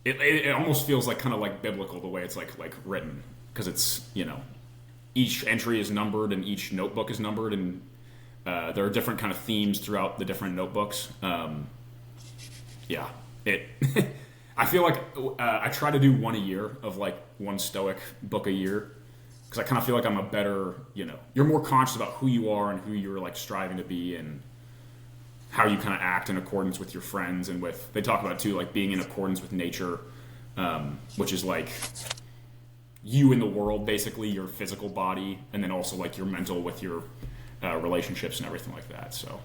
It almost feels like kind of like biblical the way it's like written, because it's, you know, each entry is numbered and each notebook is numbered, and there are different kind of themes throughout the different notebooks. Yeah, it. I feel like I try to do one a year, of like one Stoic book a year, because I kind of feel like I'm a better, you know, you're more conscious about who you are and who you're like striving to be, and how you kind of act in accordance with your friends, and with, they talk about too, like being in accordance with nature, which is like you in the world, basically your physical body, and then also like your mental with your relationships and everything like that. So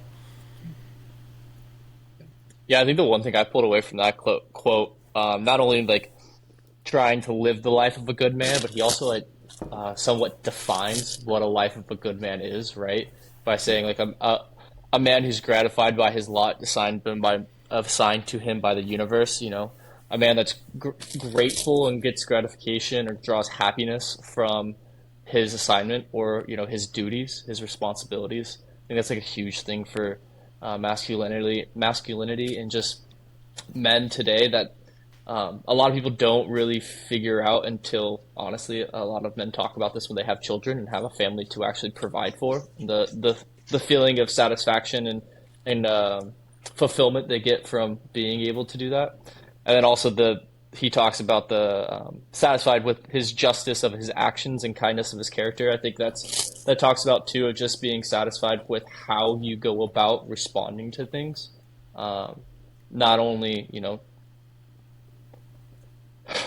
Yeah, I think the one thing I pulled away from that quote, not only like trying to live the life of a good man, but he also like somewhat defines what a life of a good man is, right? By saying like a man who's gratified by his lot assigned to him by the universe. You know, a man that's grateful and gets gratification or draws happiness from his assignment, or you know, his duties, his responsibilities. I think that's like a huge thing for masculinity, and just men today that A lot of people don't really figure out until, honestly, a lot of men talk about this when they have children and have a family to actually provide for the feeling of satisfaction and fulfillment they get from being able to do that. And then also he talks about the satisfied with his justice of his actions and kindness of his character. I think that talks about too of just being satisfied with how you go about responding to things. Um, Not only,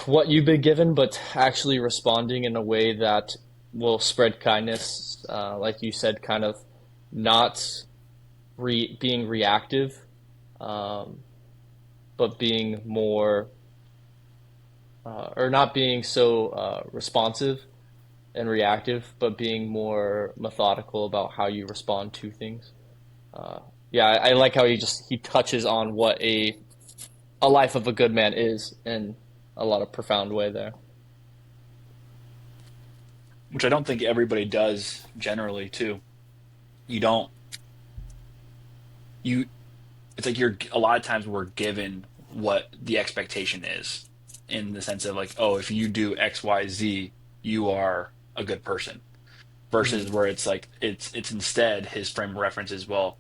what you've been given, but actually responding in a way that will spread kindness. Like you said, kind of not being reactive, um, but being more, or not being so responsive and reactive, but being more methodical about how you respond to things. Yeah, I like how he touches on what a life of a good man is in a lot of profound way there. which I don't think everybody does generally too. You don't you it's like you're a lot of times we're given what the expectation is in the sense of like, oh, if you do XYZ, you are a good person. Versus Hmm. where it's like it's instead his frame of reference is, well,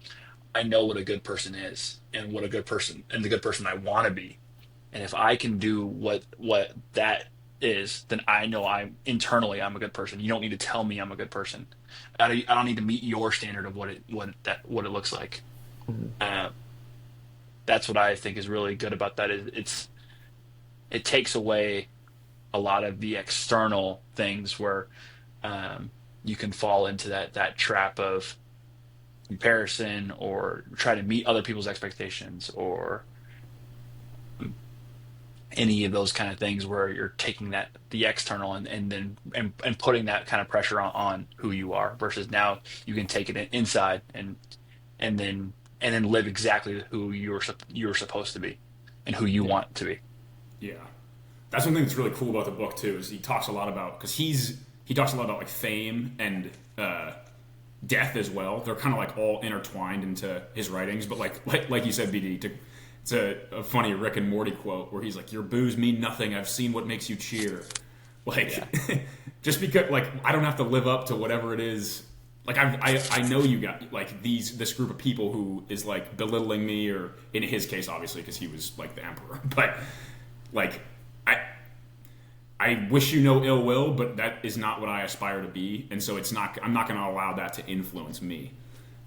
I know what a good person is and what a good person and the good person I want to be. And if I can do what that is, then I know I'm a good person. You don't need to tell me I'm a good person. I don't need to meet your standard of what it looks like. Hmm. Uh, that's what I think is really good about that. Is it takes away a lot of the external things where um, you can fall into that trap of comparison or try to meet other people's expectations or any of those kind of things where you're taking the external and then and putting that kind of pressure on who you are versus now you can take it inside and then live exactly who you're supposed to be and who you Yeah. want to be. Yeah, that's one thing that's really cool about the book too. Is he talks a lot about because he talks a lot about like fame and death as well. They're kind of like all intertwined into his writings. But like you said, BD, it's a funny Rick and Morty quote where he's like, "Your boos mean nothing. I've seen what makes you cheer." Like, Yeah. just because like I don't have to live up to whatever it is. Like I know you got like this group of people who is like belittling me, or in his case, obviously, because he was like the emperor. But like I I wish you no ill will, but that is not what I aspire to be, and so I'm not going to allow that to influence me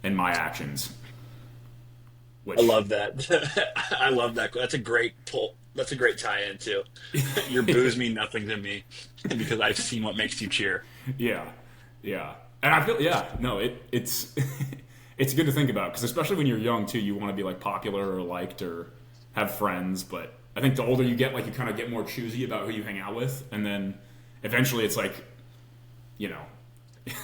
and my actions. I Which, love that. I love that. That's a great pull. That's a great tie-in too. Your booze mean nothing to me because I've seen what makes you cheer. yeah, yeah, and I feel no, it's it's good to think about because especially when you're young too, you want to be like popular or liked or have friends, but I think the older you get, like you kind of get more choosy about who you hang out with, and then eventually it's like, you know,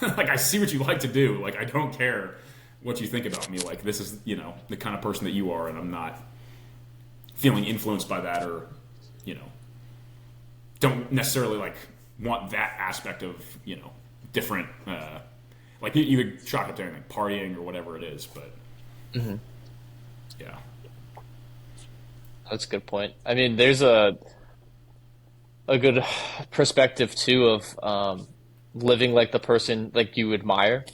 like I see what you like to do. Like I don't care what you think about me. Like this is, the kind of person that you are, and I'm not feeling influenced by that, or you know, don't necessarily like want that aspect of different. Like you could chalk it to anything, partying or whatever it is, but Hmm. yeah, That's a good point. I mean, there's a good perspective too of living like the person like you admire,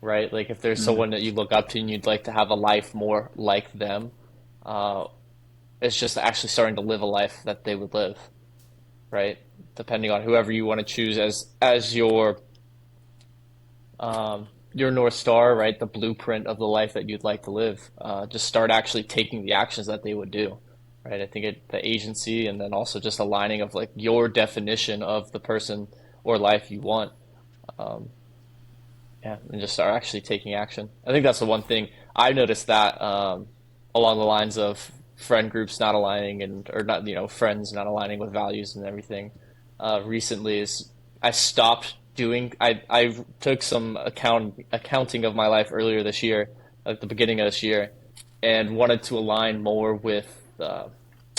right? Like if there's Mm. someone that you look up to and you'd like to have a life more like them, uh, it's just actually starting to live a life that they would live, right? Depending on whoever you want to choose as your North Star, right? The blueprint of the life that you'd like to live. Just start actually taking the actions that they would do, right? I think the agency and then also just aligning of like your definition of the person or life you want. Um, yeah, and just start actually taking action. I think that's the one thing I've noticed that along the lines of friend groups not aligning and or not, friends not aligning with values and everything. Recently is I stopped doing. I took some accounting of my life earlier this year, at the beginning of this year, and wanted to align more with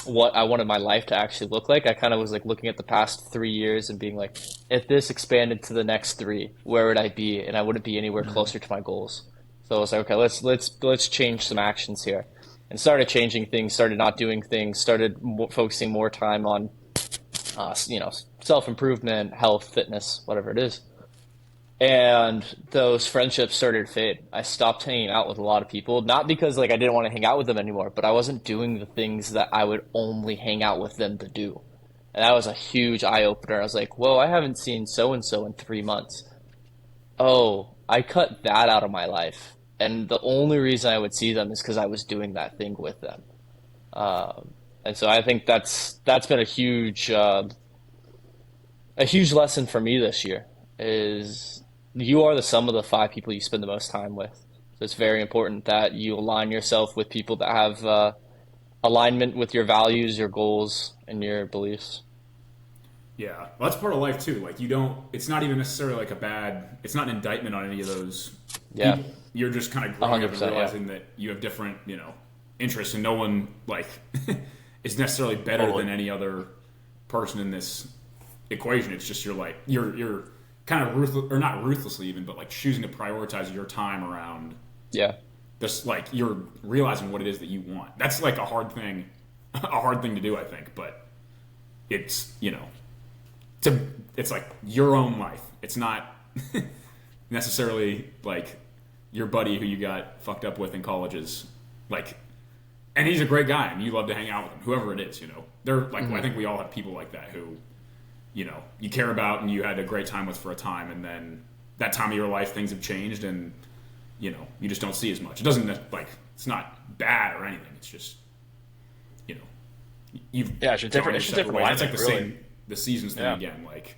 what I wanted my life to actually look like. I kind of was like looking at the past 3 years and being like, if this expanded to the next three, where would I be? And I wouldn't be anywhere Mm. closer to my goals. So I was like, okay, let's change some actions here. and started changing things, started not doing things, started focusing more time on, self improvement, health, fitness, whatever it is. And those friendships started to fade. I stopped hanging out with a lot of people, not because like I didn't want to hang out with them anymore, but I wasn't doing the things that I would only hang out with them to do. And that was a huge eye opener. I was like, whoa, I haven't seen so and so in 3 months. Oh, I cut that out of my life. And the only reason I would see them is because I was doing that thing with them. And so I think that's been a huge lesson for me this year is you are the sum of the five people you spend the most time with. So it's very important that you align yourself with people that have alignment with your values, your goals, and your beliefs. Yeah, well, that's part of life too. Like you don't. It's not even necessarily like a bad. It's not an indictment on any of those Yeah, people. You're just kind of growing up and 100%. Yeah, realizing that you have different, interests, and no one like is necessarily better Totally. than any other person in this equation. It's just you're kind of ruthless, or not ruthlessly even, but like choosing to prioritize your time around yeah, this. Like you're realizing what it is that you want. That's like a hard thing, a hard thing to do, I think. But it's to it's like your own life. It's not necessarily like your buddy who you got fucked up with in colleges. Like, and he's a great guy, and you love to hang out with him, whoever it is. They're like I think we all have people like that who you care about and you had a great time with for a time, and then that time of your life things have changed, and you just don't see as much. It doesn't like it's not bad or anything. It's just you know you've Yeah, it's just drawn different. It's just yourself different away. That's like alignment, the really. same the seasons thing Yeah. again. Like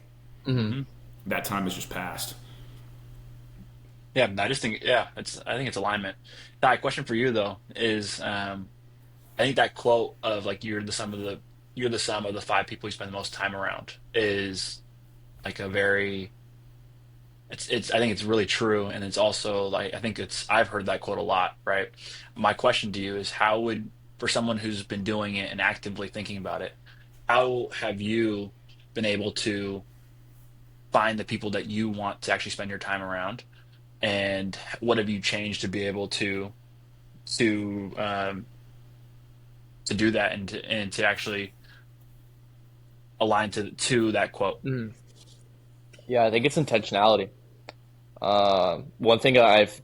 that time has just passed. Yeah, I just think I think it's alignment. That question for you though is I think that quote of like you're the sum of the five people you spend the most time around is like a very it's I think it's really true, and it's also like I think it's I've heard that quote a lot, right? My question to you is how would for someone who's been doing it and actively thinking about it, how have you been able to find the people that you want to actually spend your time around, and what have you changed to be able to to do that and to actually align to that quote? yeah. I think it's intentionality. One thing that I've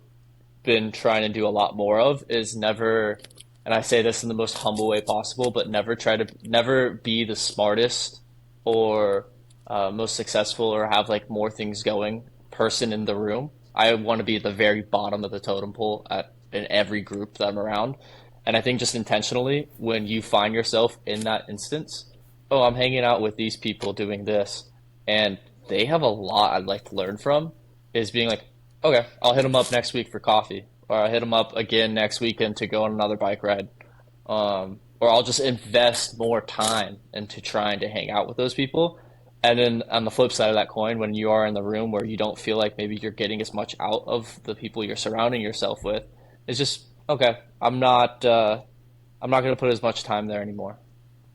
been trying to do a lot more of is never, and I say this in the most humble way possible, but never be the smartest or most successful or have like more things going person in the room. I want to be at the very bottom of the totem pole in every group that I'm around. And I think just intentionally, when you find yourself in that instance, oh, I'm hanging out with these people doing this, and they have a lot I'd like to learn from, is being like, okay, I'll hit them up next week for coffee, or I'll hit them up again next weekend to go on another bike ride, or I'll just invest more time into trying to hang out with those people. And then on the flip side of that coin, when you are in the room where you don't feel like maybe you're getting as much out of the people you're surrounding yourself with, it's just okay. I'm not going to put as much time there anymore.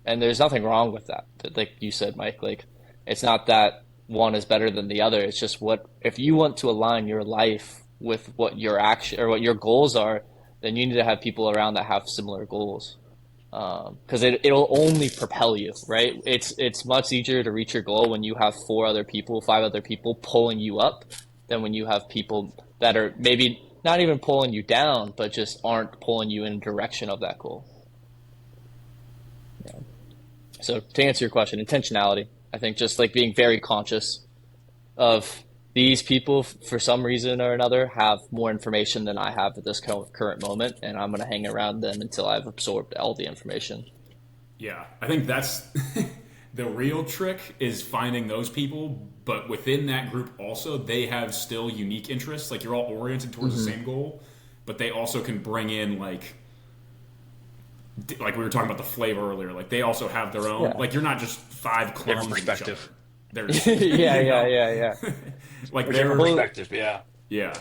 And there's nothing wrong with that. Like you said, Mike, like it's not that one is better than the other. It's just what if you want to align your life with what your action or what your goals are, then you need to have people around that have similar goals. Because it'll only propel you, right? It's much easier to reach your goal when you have four other people, five other people pulling you up than when you have people that are maybe not even pulling you down, but just aren't pulling you in the direction of that goal. Yeah. So to answer your question, intentionality, I think just like being very conscious of these people for some reason or another have more information than I have at this current moment, and I'm going to hang around them until I've absorbed all the information. Yeah, I think that's the real trick is finding those people, but within that group also, they have still unique interests. Like you're all oriented towards the same goal, but they also can bring in like we were talking about the flavor earlier. Like they also have their own. Yeah. Like you're not just five clones Different of each other. perspective. There's Yeah, you yeah, know, yeah, yeah. like Different they're perspective. Yeah. yeah.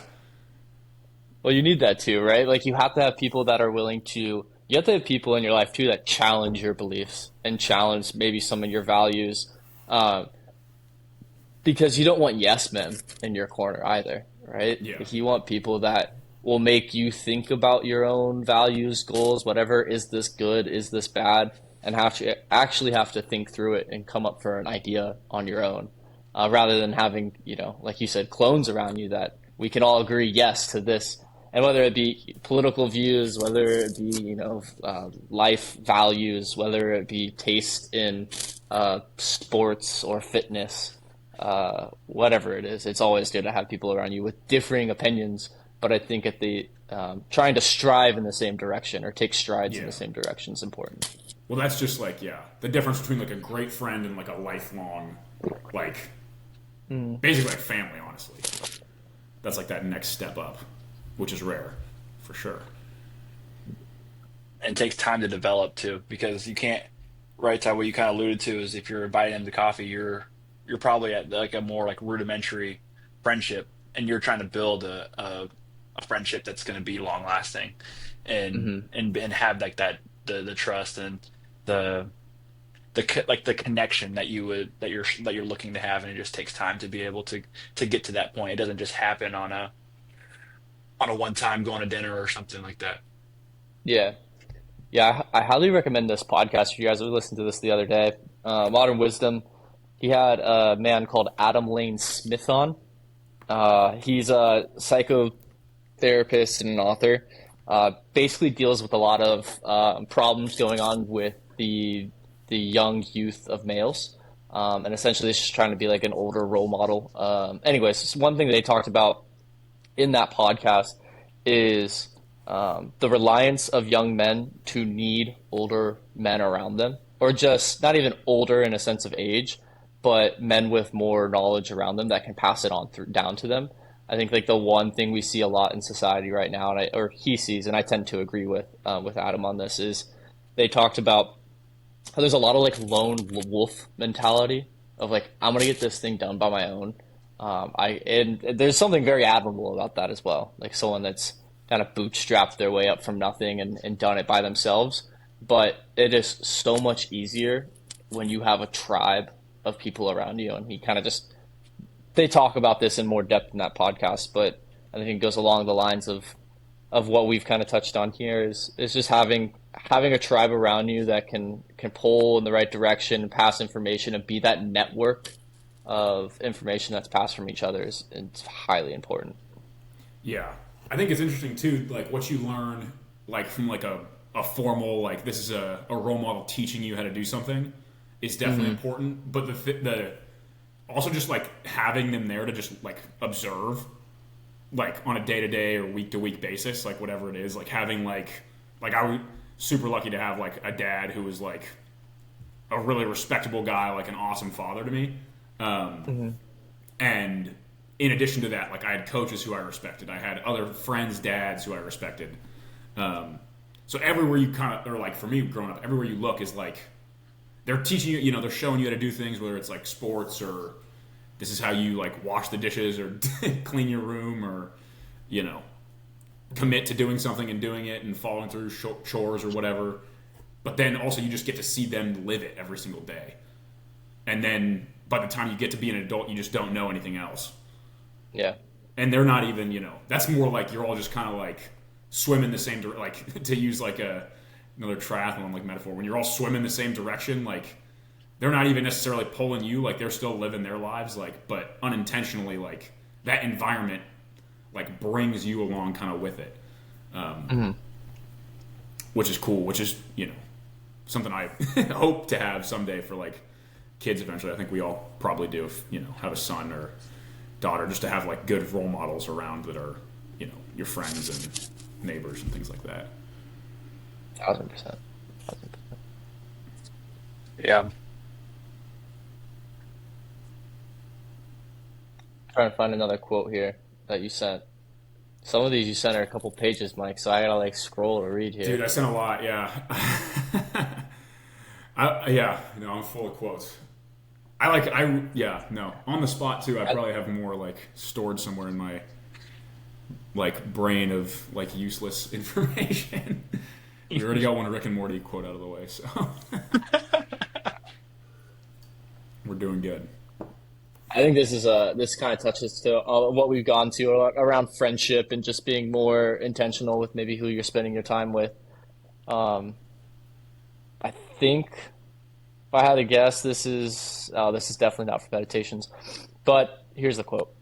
Well, you need that too, right? Like you have to have people that are willing to. You have to have people in your life too that challenge your beliefs and challenge maybe some of your values, uh, because you don't want yes men in your corner either, right? Yeah. Like you want people that will make you think about your own values, goals, whatever. Is this good? Is this bad? And actually have to think through it and come up for an idea on your own, rather than having, like you said, clones around you that we can all agree yes to this. And whether it be political views, whether it be, life values, whether it be taste in sports or fitness, whatever it is, it's always good to have people around you with differing opinions. But I think at the trying to strive in the same direction or take strides in Yeah. the same direction is important. Well, that's just like, yeah, the difference between like a great friend and like a lifelong, like, basically like family, honestly. That's like that next step up, which is rare, for sure. And it takes time to develop too, because you can't. Right, Ty, what you kind of alluded to is if you're inviting them to coffee, you're probably at like a more like rudimentary friendship, and you're trying to build a friendship that's going to be long lasting, and have like the trust and the like the connection that you're looking to have, and it just takes time to be able to get to that point. It doesn't just happen on a one time going to dinner or something like that. Yeah. Yeah, I highly recommend this podcast for you guys. We listened to this the other day. Modern Wisdom. He had a man called Adam Lane Smith on. He's a psychotherapist and an author. Basically deals with a lot of problems going on with the young youth of males. And essentially, it's just trying to be like an older role model. Anyways, one thing they talked about in that podcast is the reliance of young men to need older men around them, or just not even older in a sense of age, but men with more knowledge around them that can pass it on down to them. I think like the one thing we see a lot in society right now, or he sees, and I tend to agree with Adam on this, is they talked about how there's a lot of like lone wolf mentality of like I'm gonna get this thing done by my own. And there's something very admirable about that as well. Like someone that's kind of bootstrapped their way up from nothing and done it by themselves. But it is so much easier when you have a tribe of people around you. And he kind of just, they talk about this in more depth in that podcast, but I think it goes along the lines of what we've kind of touched on here is just having a tribe around you that can pull in the right direction, pass information, and be that network of information that's passed from each other is it's highly important. Yeah. I think it's interesting too, like what you learn, like from like a formal, like this is a role model teaching you how to do something is definitely important. But the also just like having them there to just like observe, like on a day to day or week to week basis, like whatever it is, like having like I was super lucky to have like a dad who was like a really respectable guy, like an awesome father to me. And in addition to that, like I had coaches who I respected. I had other friends' dads who I respected. So everywhere you kind of, or like for me growing up, everywhere you look is like they're teaching you, they're showing you how to do things, whether it's like sports or this is how you like wash the dishes or clean your room or, commit to doing something and doing it and following through chores or whatever. But then also you just get to see them live it every single day. And then by the time you get to be an adult, you just don't know anything else. Yeah. And they're not even, that's more like you're all just kind of like swimming the same, like to use like another triathlon like metaphor, when you're all swimming the same direction, like they're not even necessarily pulling you, like they're still living their lives, like, but unintentionally, like that environment like brings you along kind of with it. Which is cool, which is, something I hope to have someday for like kids eventually. I think we all probably do if, have a son or daughter, just to have like good role models around that are, your friends and neighbors and things like that. 1,000%. Yeah. Trying to find another quote here that you sent. Some of these you sent are a couple pages, Mike, so I gotta like scroll to read here. Dude, I sent a lot, yeah. I'm full of quotes. On the spot too. I probably have more like stored somewhere in my like brain of like useless information. We already got one Rick and Morty quote out of the way, so we're doing good. I think this kind of touches to what we've gone to around friendship and just being more intentional with maybe who you're spending your time with. Um, I think if I had to guess, this is definitely not for meditations. But here's the quote: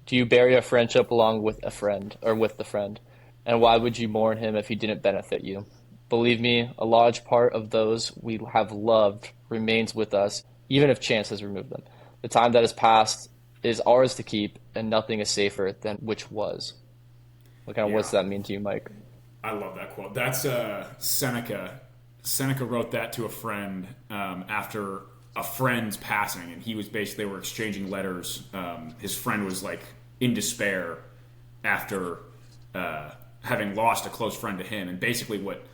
"Do you bury a friendship along with a friend or with the friend? And why would you mourn him if he didn't benefit you? Believe me, a large part of those we have loved remains with us, even if chance has removed them. The time that has passed is ours to keep, and nothing is safer than which was." What's Yeah, that mean to you, Mike? I love that quote. That's Seneca. Seneca wrote that to a friend after a friend's passing, and he was basically they were exchanging letters. His friend was like in despair after having lost a close friend to him, and basically what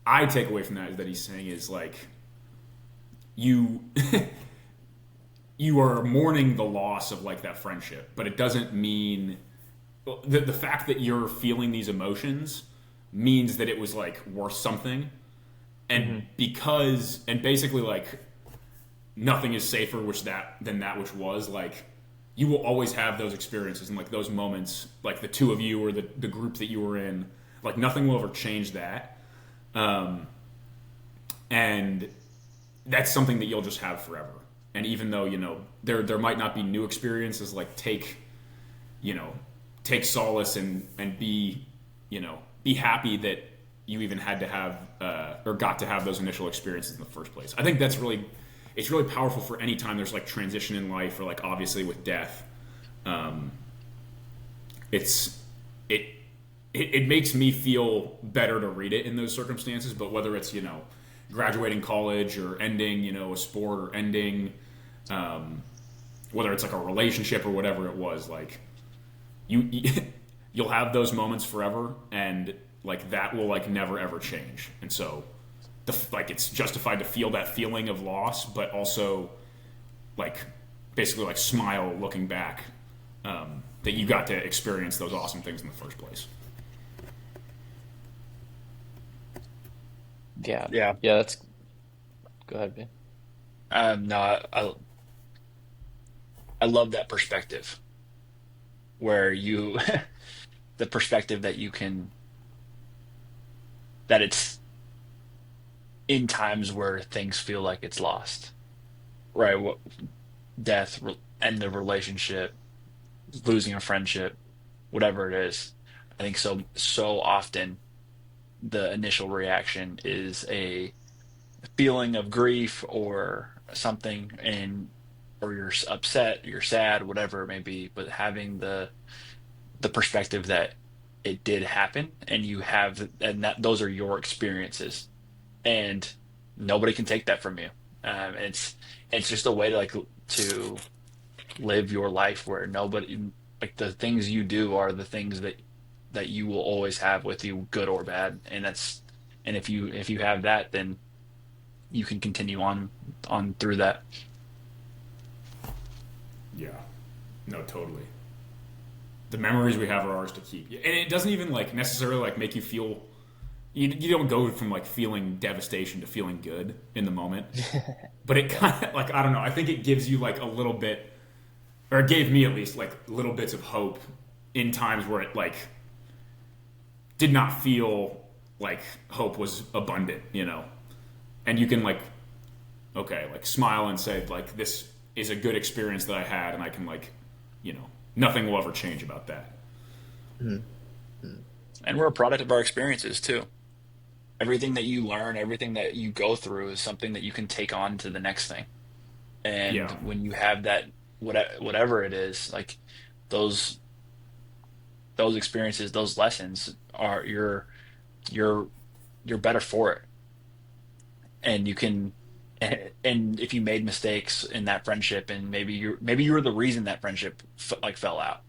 I take away from that is that he's saying is like you you are mourning the loss of like that friendship, but it doesn't mean the fact that you're feeling these emotions means that it was like worth something, and Hmm. because and basically like nothing is safer which that than that which was like you will always have those experiences and like those moments like the two of you or the group that you were in, like nothing will ever change that. And that's something that you'll just have forever. And even though there might not be new experiences, like you know take solace and be be happy that you even had to have or got to have those initial experiences in the first place. I think it's really powerful for any time there's like transition in life or like obviously with death. Um, it's it, it makes me feel better to read it in those circumstances. But whether it's graduating college or ending a sport or ending whether it's like a relationship or whatever it was, like you you'll have those moments forever, and like that will like never ever change. And so like it's justified to feel that feeling of loss, but also like basically like smile looking back that you got to experience those awesome things in the first place. Yeah, Yeah. yeah. That's Go ahead, B. No, I love that perspective where you the perspective that you can that it's in times where things feel like it's lost, right? What death, end of relationship, losing a friendship, whatever it is. I think so often the initial reaction is a feeling of grief or something, and or you're upset, you're sad, whatever it may be, but having the perspective that it did happen and you have and that those are your experiences, and nobody can take that from you. It's just a way to to live your life where nobody like the things you do are the things that you will always have with you, good or bad. And if you have that, then you can continue on through that. Yeah, no, totally. The memories we have are ours to keep, and it doesn't even like necessarily like make you feel. You don't go from like feeling devastation to feeling good in the moment, but it kind of like I don't know. I think it gives you like a little bit, or it gave me at least like little bits of hope in times where it like did not feel like hope was abundant. And you can like okay like smile and say like this is a good experience that I had, and I can like you know nothing will ever change about that. And we're a product of our experiences too. Everything that you learn, everything that you go through is something that you can take on to the next thing. And Yeah, when you have that, whatever it is, like those those experiences, those lessons are you're you're better for it. And you can and if you made mistakes in that friendship, and maybe you were the reason that friendship fell out,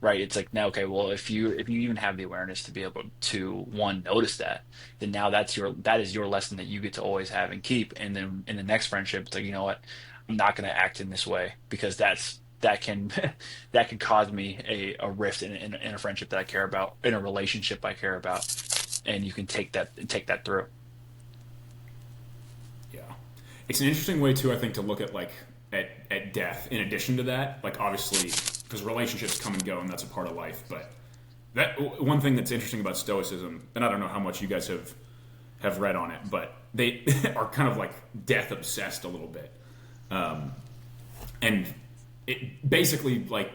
right? It's like now, okay, well, if you even have the awareness to be able to one notice that, then now that is your lesson that you get to always have and keep. And then in the next friendship, it's like, you know what, I'm not going to act in this way because that can that can cause me a rift in a friendship that I care about, in a relationship I care about, and you can take that through. yeah. It's an interesting way too, I think, to look at like at death. In addition to that, like obviously, because relationships come and go, and that's a part of life. But that one thing that's interesting about Stoicism, and I don't know how much you guys have read on it, but they are kind of like death obsessed a little bit, and it basically like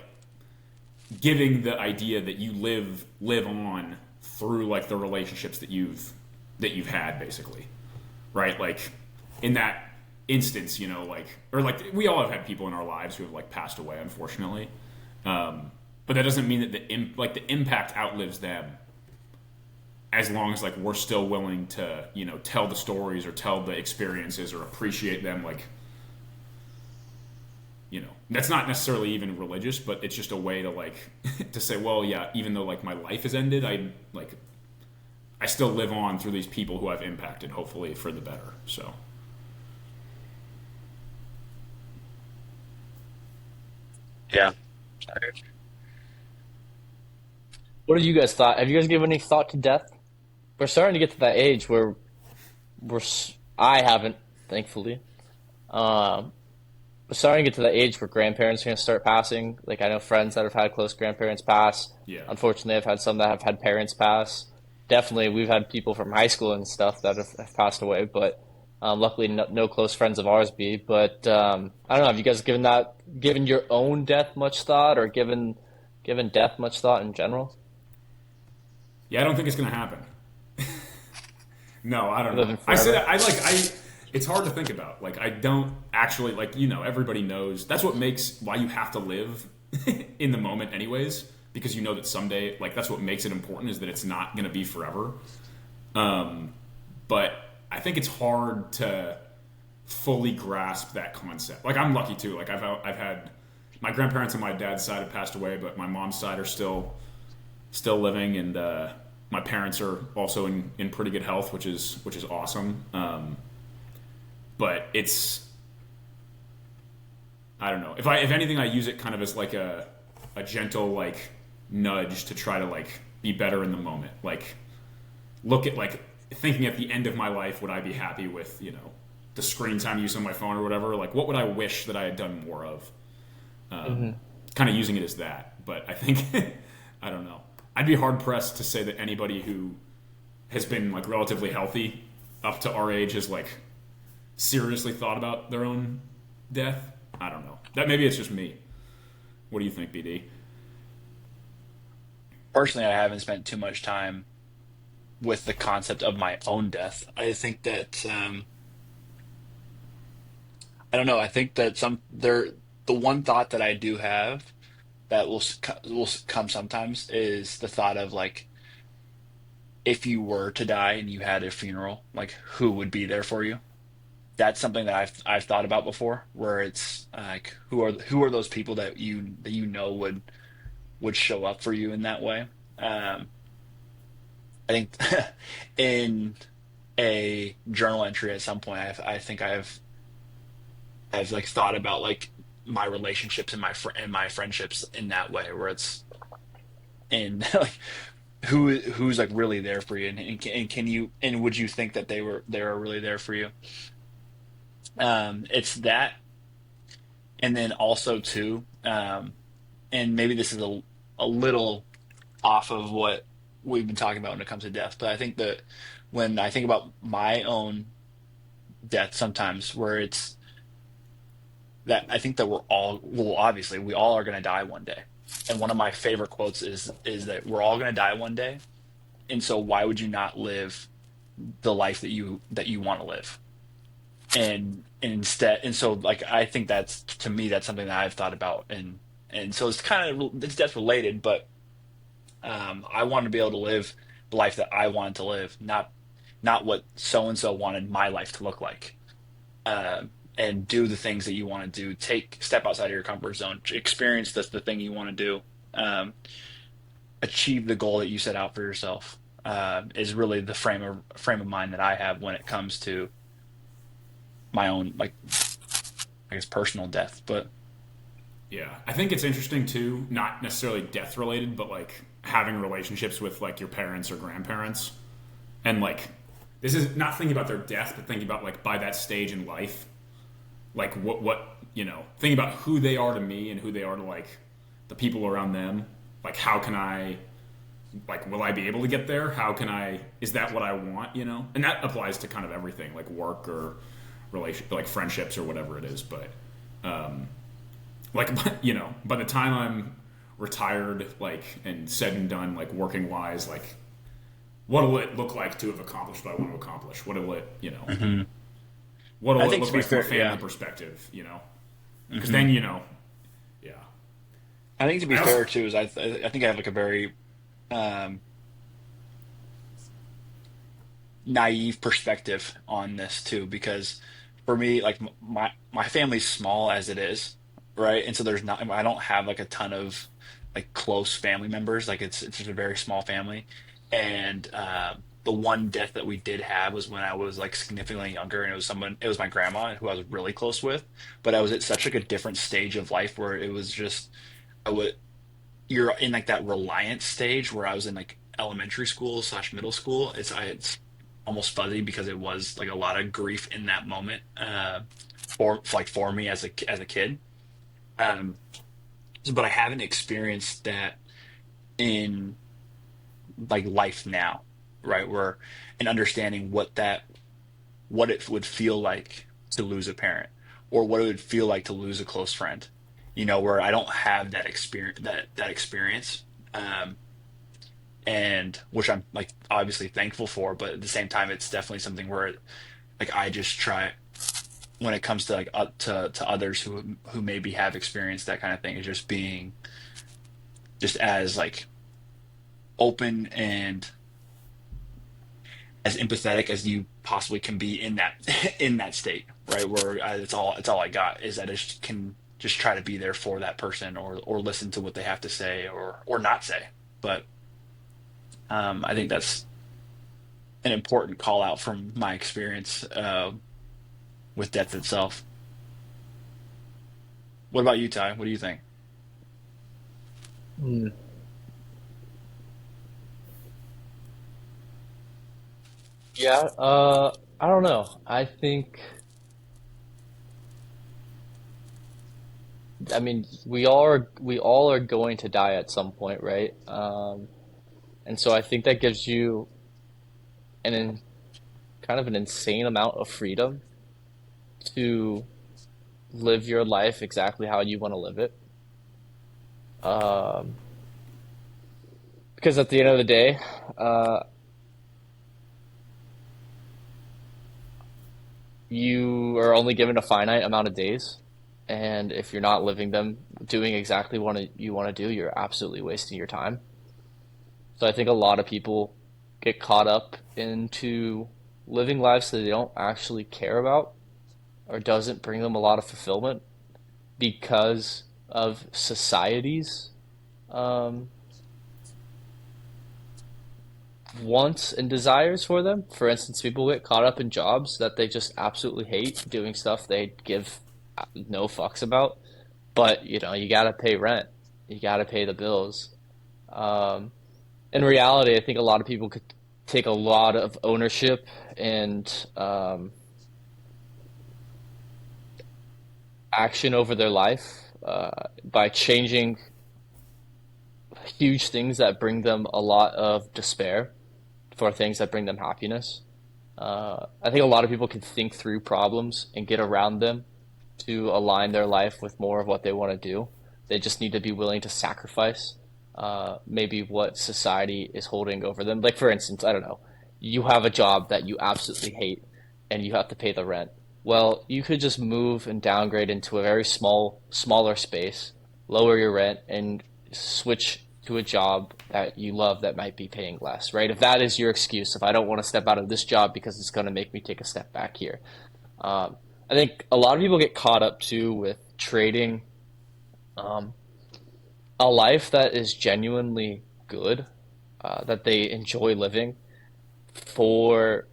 giving the idea that you live on through like the relationships that you've had, basically, right? Like in that instance, like, or like we all have had people in our lives who have like passed away, unfortunately, but that doesn't mean that the impact outlives them, as long as like we're still willing to tell the stories or tell the experiences or appreciate them. Like, that's not necessarily even religious, but it's just a way to like to say, well, yeah, even though like my life has ended, I still live on through these people who I've impacted, hopefully for the better. So Yeah. What have you guys thought? Have you guys given any thought to death? We're starting to get to that age where I haven't, thankfully. Um, we're starting to get to that age where grandparents are going to start passing. Like I know friends that have had close grandparents pass. yeah, Unfortunately, I've had some that have had parents pass. Definitely, we've had people from high school and stuff that have passed away, but luckily, no close friends of ours be. But I don't know. Have you guys given your own death much thought, or given death much thought in general? yeah, I don't think it's gonna happen. No, I don't know. Living I said forever. I. It's hard to think about. Like I don't actually like. Everybody knows that's what makes why you have to live in the moment, anyways. Because you know that someday, like that's what makes it important, is that it's not gonna be forever. But I think it's hard to fully grasp that concept. Like I'm lucky too. Like I've had my grandparents on my dad's side have passed away, but my mom's side are still living, and my parents are also in pretty good health, which is awesome. But it's I don't know. If anything, I use it kind of as like a gentle like nudge to try to like be better in the moment. Like look at like thinking at the end of my life, would I be happy with the screen time use on my phone or whatever? Like what would I wish that I had done more of? Kind of using it as that. But I think I don't know. I'd be hard pressed to say that anybody who has been like relatively healthy up to our age has like seriously thought about their own death. I don't know. That maybe it's just me. What do you think, BD? Personally, I haven't spent too much time with the concept of my own death. I think that I don't know. I think that the one thought that I do have that will come sometimes is the thought of like, if you were to die and you had a funeral, like who would be there for you? That's something that I've thought about before, where it's like who are those people that would show up for you in that way. Um, I think in a journal entry at some point, I think I've like thought about like my relationships and and my friendships in that way, where it's in like who's like really there for you, and can you and would you think that they were really there for you? It's that, and then also too, and maybe this is a little off of what we've been talking about when it comes to death, but I think that when I think about my own death, sometimes where it's that I think that well, obviously we all are going to die one day, and one of my favorite quotes is that we're all going to die one day, and so why would you not live the life that you want to live? And instead, and so like I think that's, to me, that's something that I've thought about, and so it's kind of it's death related, but I wanted to be able to live the life that I wanted to live, not what so and so wanted my life to look like. And do the things that you want to do. Step outside of your comfort zone. Experience the thing you want to do. Achieve the goal that you set out for yourself. Is really the frame of mind that I have when it comes to my own, like, I guess, personal death. But Yeah, I think it's interesting too, not necessarily death related, but like having relationships with like your parents or grandparents, and like this is not thinking about their death, but thinking about like by that stage in life, like what thinking about who they are to me and who they are to like the people around them. Like, how can I, like, will I be able to get there? How can I, is that what I want, And that applies to kind of everything, like work or like friendships or whatever it is. But, like, by the time I'm retired, like, and said and done, like, working wise, like, what will it look like to have accomplished what I want to accomplish? What will it, Hmm. what I will it think look to be like from a fair, family yeah. perspective, Because Hmm. then, yeah. I think to be I also, fair too is I think I have like a very um, naive perspective on this too, because for me, like my family's small as it is, right? And so there's not, I don't have like a ton of like close family members. Like it's just a very small family, and the one death that we did have was when I was like significantly younger, and it was my grandma who I was really close with, but I was at such like a different stage of life where it was just. I would you're in like that reliance stage where I was in like elementary school slash middle school. It's almost fuzzy because it was like a lot of grief in that moment for me as a kid. Um, but I haven't experienced that in like life now, right? Where and understanding what it would feel like to lose a parent or what it would feel like to lose a close friend. Where I don't have that experience. And which I'm like obviously thankful for, but at the same time, it's definitely something where like I just try when it comes to like to others who maybe have experienced that kind of thing is just being just as like open and as empathetic as you possibly can be in that in that state, right? Where it's all I got is that I just can just try to be there for that person or listen to what they have to say or not say. But I think that's an important call out from my experience with death itself. What about you, Ty? What do you think? Hmm. Yeah, I don't know. I mean, we all are going to die at some point, right? And so I think that gives you an in, kind of an insane amount of freedom to live your life exactly how you want to live it. Um, because at the end of the day, uh, you are only given a finite amount of days, and if you're not living them, doing exactly what you want to do, you're absolutely wasting your time. So I think a lot of people get caught up into living lives that they don't actually care about or doesn't bring them a lot of fulfillment because of society's um, wants and desires for them. For instance, people get caught up in jobs that they just absolutely hate, doing stuff they give no fucks about. But you gotta pay rent, you gotta pay the bills. Um, in reality, I think a lot of people could take a lot of ownership and action over their life by changing huge things that bring them a lot of despair for things that bring them happiness. I think a lot of people can think through problems and get around them to align their life with more of what they want to do. They just need to be willing to sacrifice maybe what society is holding over them. Like, for instance, I don't know, you have a job that you absolutely hate and you have to pay the rent. Well, you could just move and downgrade into a very smaller space, lower your rent, and switch to a job that you love that might be paying less, right? If that is your excuse, if I don't want to step out of this job because it's going to make me take a step back here. Um, I think a lot of people get caught up too with trading um, a life that is genuinely good, that they enjoy living for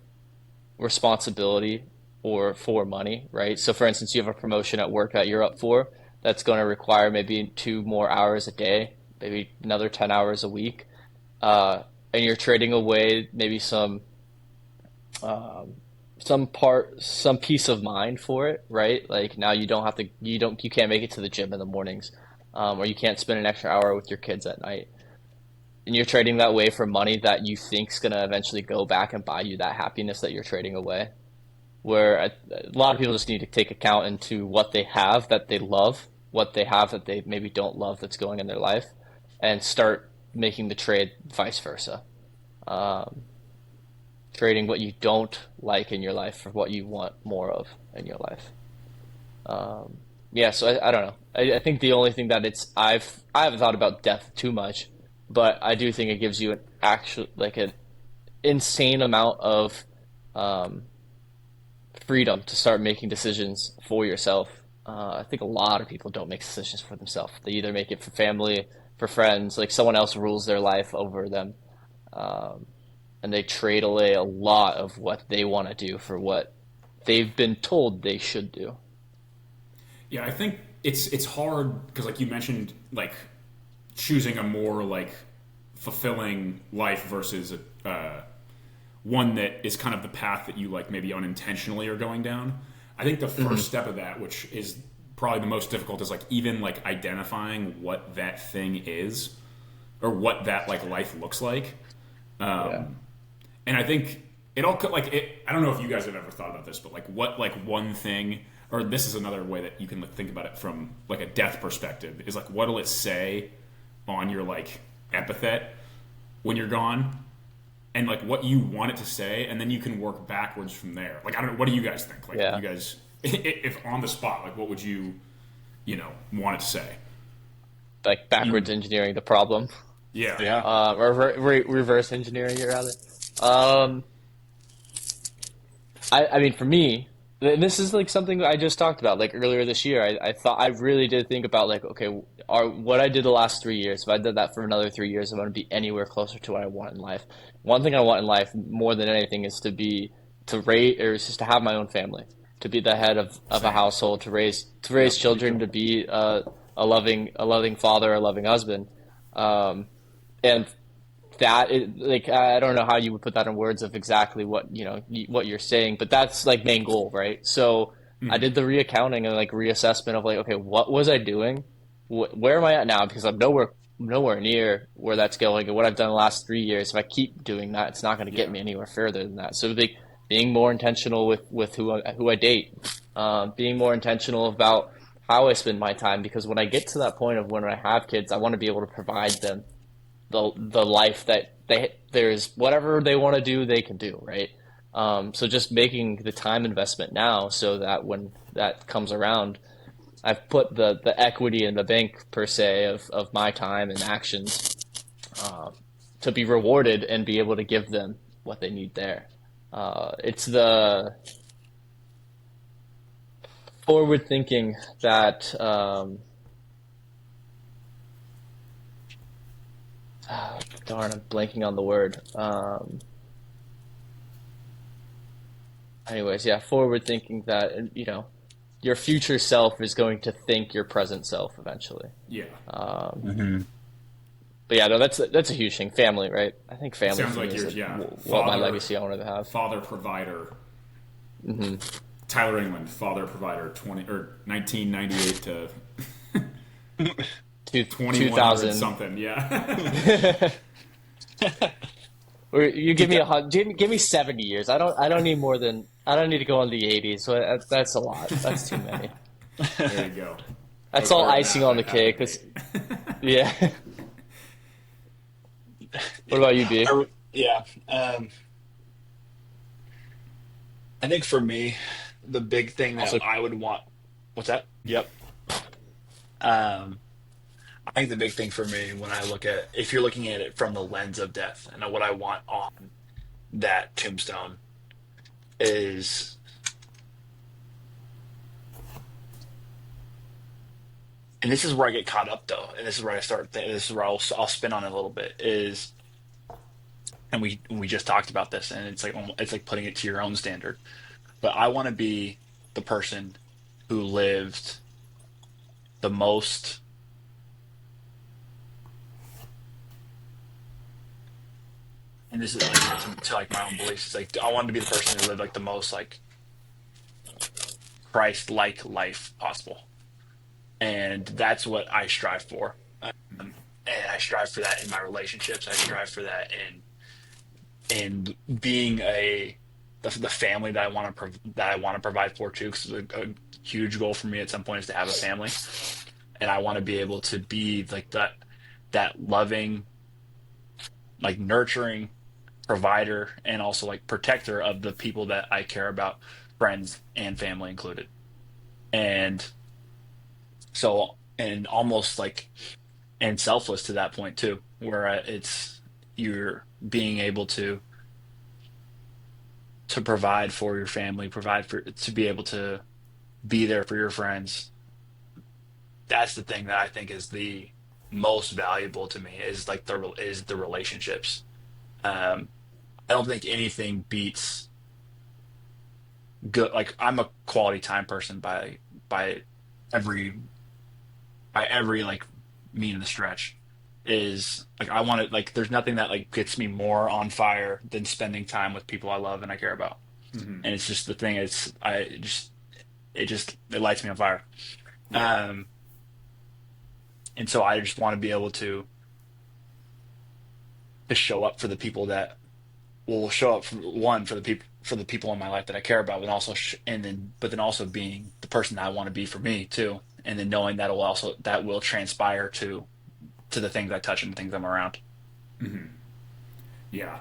responsibility or for money, right? So, for instance, you have a promotion at work that you're up for that's going to require maybe 2 more hours a day, maybe another 10 hours a week, and you're trading away maybe um, some peace of mind for it, right? Like now you don't have to, you can't make it to the gym in the mornings, or you can't spend an extra hour with your kids at night, and you're trading that away for money that you think's gonna eventually go back and buy you that happiness that you're trading away. Where a lot of people just need to take account into what they have that they love, what they have that they maybe don't love that's going in their life, and start making the trade vice versa. Um, Trading what you don't like in your life for what you want more of in your life. Um, yeah, so I don't know. I think the only thing that I haven't thought about death too much, but I do think it gives you an actual like an insane amount of um, freedom to start making decisions for yourself. I think a lot of people don't make decisions for themselves. They either make it for family, for friends, like someone else rules their life over them, um, and they trade away a lot of what they want to do for what they've been told they should do. Yeah, I think it's hard because like you mentioned, like choosing a more like fulfilling life versus one that is kind of the path that you like maybe unintentionally are going down. I think the Hmm. first step of that, which is probably the most difficult, is like even like identifying what that thing is or what that like life looks like. Yeah. And I think it all could like it. I don't know if you guys have ever thought about this, but like one thing, or this is another way that you can like, think about it from like a death perspective is like what'll it say on your like epithet when you're gone, and like what you want it to say, and then you can work backwards from there. Like I don't know, what do you guys think? Like if Yeah. you guys, if on the spot, like what would you, want it to say? Like backwards Mm. engineering the problem, Yeah, Yeah. or reverse engineering it rather. Um, I mean, for me, and this is like something I just talked about like earlier this year. I thought I really did think about like, okay, what I did the last 3 years, if I did that for another 3 years, I'm going to be anywhere closer to what I want in life. One thing I want in life more than anything is to raise, or is just to have my own family, to be the head of a same. household, to raise Yep, me children, too. to be a loving father, a loving husband. Um, and that is, like I don't know how you would put that in words of exactly what what you're saying, but that's like main goal, right? So I did the reaccounting and like reassessment of like, okay, what was I doing? Where am I at now? Because I'm nowhere near where that's going. And what I've done the last 3 years, if I keep doing that, it's not going to get Yeah, me anywhere further than that. So like being more intentional with who I date, being more intentional about how I spend my time, because when I get to that point of when I have kids, I want to be able to provide them the life that there's whatever they want to do they can do, right? So just making the time investment now so that when that comes around, I've put the equity in the bank per se of my time and actions, um, to be rewarded and be able to give them what they need there. It's the forward thinking that darn, I'm blanking on the word. Anyways, yeah, forward thinking that your future self is going to think your present self eventually. yeah. Um, Hmm. but yeah, no, that's a huge thing. Family, right? I think It family sounds for me like is yours. Yeah, what my father, legacy I wanted to have. father provider. Hmm. Tyler England, father provider, 1998 to Two 2100 thousand. something. Yeah, Or you Two give me thou- give me 70 years. I don't need more than I don't need to go on the 80s. So that's a lot. That's too many. there you go. That That's was all hard icing math on I the had to cake. make. Yeah. What about you, B? yeah. I think for me, the big thing that Also, I would want, what's that? Yep. Um, I think the big thing for me when I look at, if you're looking at it from the lens of death and what I want on that tombstone is, and this is where I get caught up though, and this is where I start, this is where I'll spin on it a little bit is, and we just talked about this, and it's like putting it to your own standard. But I want to be the person who lived the most and this is like to like my own beliefs. It's like I wanted to be the person who lived like the most like Christ-like life possible, and that's what I strive for. And I strive for that in my relationships. I strive for that in being the family that I want to provide for too. Because a huge goal for me at some point is to have a family, and I want to be able to be like that loving, like nurturing provider, and also like protector of the people that I care about, friends and family included. And so, and almost like and selfless to that point too, where it's you're being able to provide for your family, provide for to be able to be there for your friends. That's the thing that I think is the most valuable to me is like the relationships. I don't think anything beats good. Like I'm a quality time person by every every like mean in the stretch. Is like I want to like there's nothing that like gets me more on fire than spending time with people I love and I care about. And it's just the thing. It's I just it lights me on fire. Yeah. Um, and so I just want to be able to show up for the people that will show up for one for the people in my life that I care about, but also and then but then also being the person that I want to be for me too, and then knowing that will transpire to the things I touch and the things I'm around. Yeah.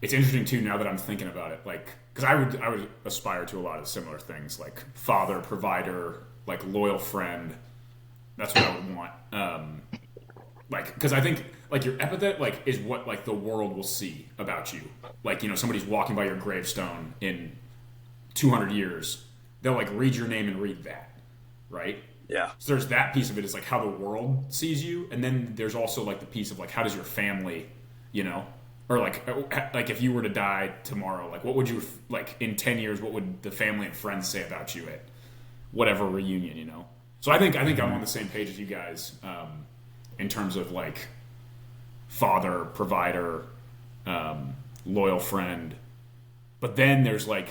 It's interesting too now that I'm thinking about it, like because I would aspire to a lot of similar things, like father, provider, like loyal friend. That's what I would want. Like because I think like your epithet like is what like the world will see about you. Like somebody's walking by your gravestone in 200 years, they'll like read your name and read that, right? Yeah. So there's that piece of it is like how the world sees you, and then there's also like the piece of like how does your family, you know, or like if you were to die tomorrow, like what would you like in 10 years? What would the family and friends say about you at whatever reunion, you know? So I think I'm on Hmm. the same page as you guys in terms of like father, provider, loyal friend, but then there's like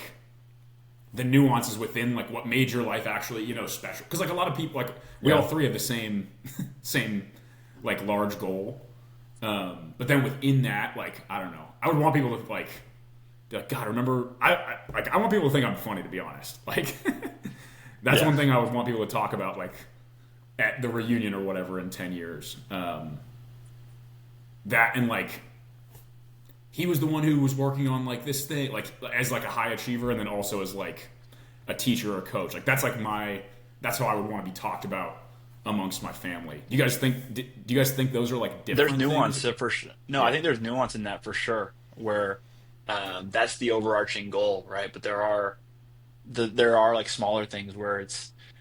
the nuances within like what made your life actually special because like a lot of people like we all Yeah. three have the same same like large goal, but then within that like I don't know, I would want people to like be like God remember I want people to think I'm funny, to be honest, like that's Yeah. one thing I would want people to talk about like at the reunion or whatever in 10 years, that and like he was the one who was working on like this thing like as like a high achiever and then also as like a teacher or a coach. Like that's how I would want to be talked about amongst my family. Do you guys think those are like There's different nuance things? to for sure. No, I Yeah. think there's nuance in that for sure. Where that's the overarching goal, right? But there are like smaller things where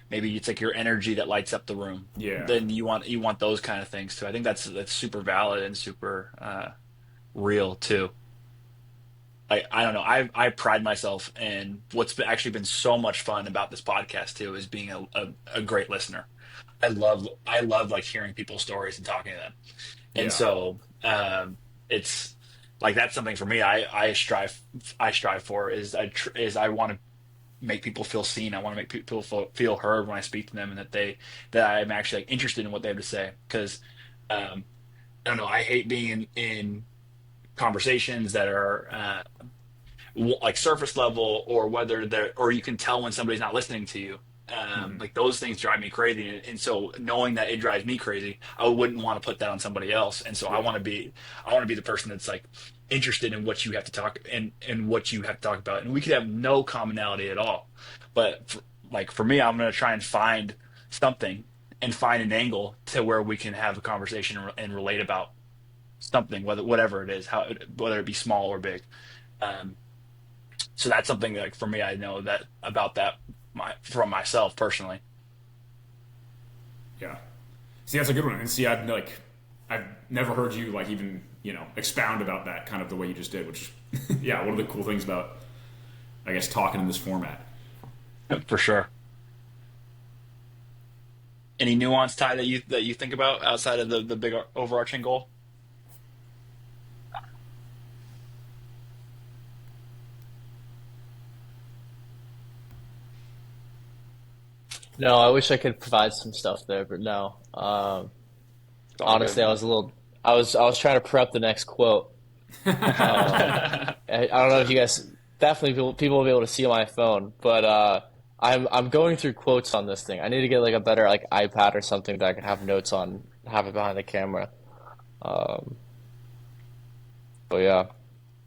maybe it's like your energy that lights up the room. Yeah. Then you want those kind of things too. I think that's super valid and super real too. I don't know. I pride myself in actually been so much fun about this podcast too is being a great listener. I love like hearing people's stories and talking to them. And Yeah. so it's like that's something for me. I strive for is I want to make people feel seen. I want to make people feel heard when I speak to them, and that I'm actually like interested in what they have to say. Because I don't know. I hate being in conversations that are like surface level, or whether they're or you can tell when somebody's not listening to you. Like those things drive me crazy, and so knowing that it drives me crazy, I wouldn't want to put that on somebody else. And so Yeah. I want to be the person that's like interested in what you have to talk and what you have to talk about. And we could have no commonality at all, but like for me, I'm going to try and find something and find an angle to where we can have a conversation and relate about something, whatever it is, whether it be small or big. Um, so that's something that, like, for me, I know that about that from myself personally. Yeah. See, that's a good one. And see, I've never heard you like even expound about that kind of the way you just did, which yeah, one of the cool things about I guess talking in this format. For sure. Any nuance, Ty, that you think about outside of the big overarching goal? No, I wish I could provide some stuff there, but no. It's all good, Honestly, man. I was trying to prep the next quote. I don't know if you guys definitely people will be able to see on my phone, but I'm going through quotes on this thing. I need to get like a better like iPad or something that I can have notes on, have it behind the camera. Um, but yeah,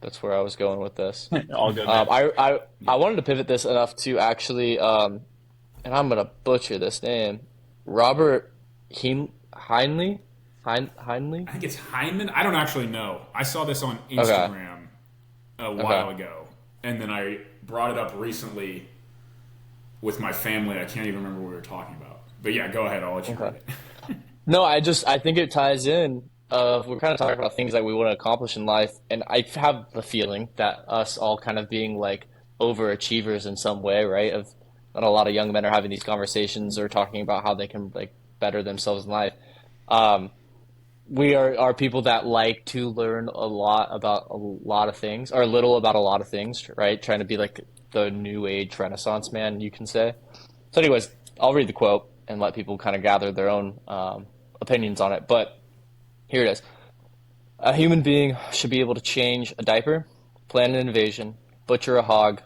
that's where I was going with this. All good, man. I wanted to pivot this enough to actually, and I'm gonna butcher this name, Robert Heinley, Heinley. I think it's Hyndman. I don't actually know. I saw this on Okay, Instagram a while okay. ago, and then I brought it up recently with my family. I can't even remember what we were talking about. But yeah, go ahead. I'll let you Okay. read it. No, I think it ties in. We're kind of talking about things that we want to accomplish in life, and I have the feeling that us all kind of being like overachievers in some way, right? Of that a lot of young men are having these conversations or talking about how they can like better themselves in life. Um, we are people that like to learn a lot about a lot of things, or little about a lot of things, right? Trying to be like the new age Renaissance man, you can say. So, anyways, I'll read the quote and let people kind of gather their own opinions on it. But here it is: a human being should be able to change a diaper, plan an invasion, butcher a hog,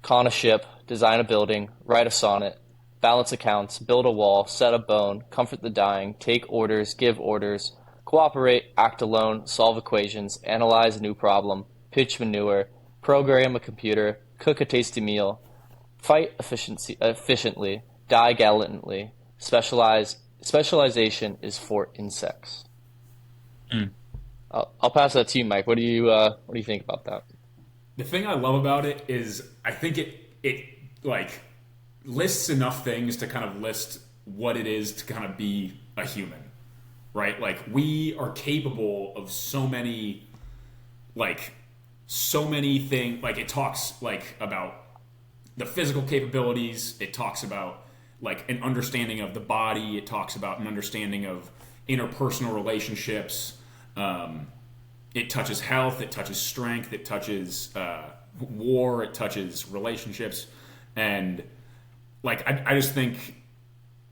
con a ship, design a building, write a sonnet, balance accounts, build a wall, set a bone, comfort the dying, take orders, give orders, cooperate, act alone, solve equations, analyze a new problem, pitch manure, program a computer, cook a tasty meal, fight efficiently, die gallantly. Specialization is for insects. Mm. I'll pass that to you, Mike. What do you think about that? The thing I love about it is I think it like lists enough things to kind of list what it is to kind of be a human, right? Like we are capable of like so many things. Like it talks like about the physical capabilities. It talks about like an understanding of the body. It talks about an understanding of interpersonal relationships. Um, it touches health. It touches strength. It touches war. It touches relationships, and like I just think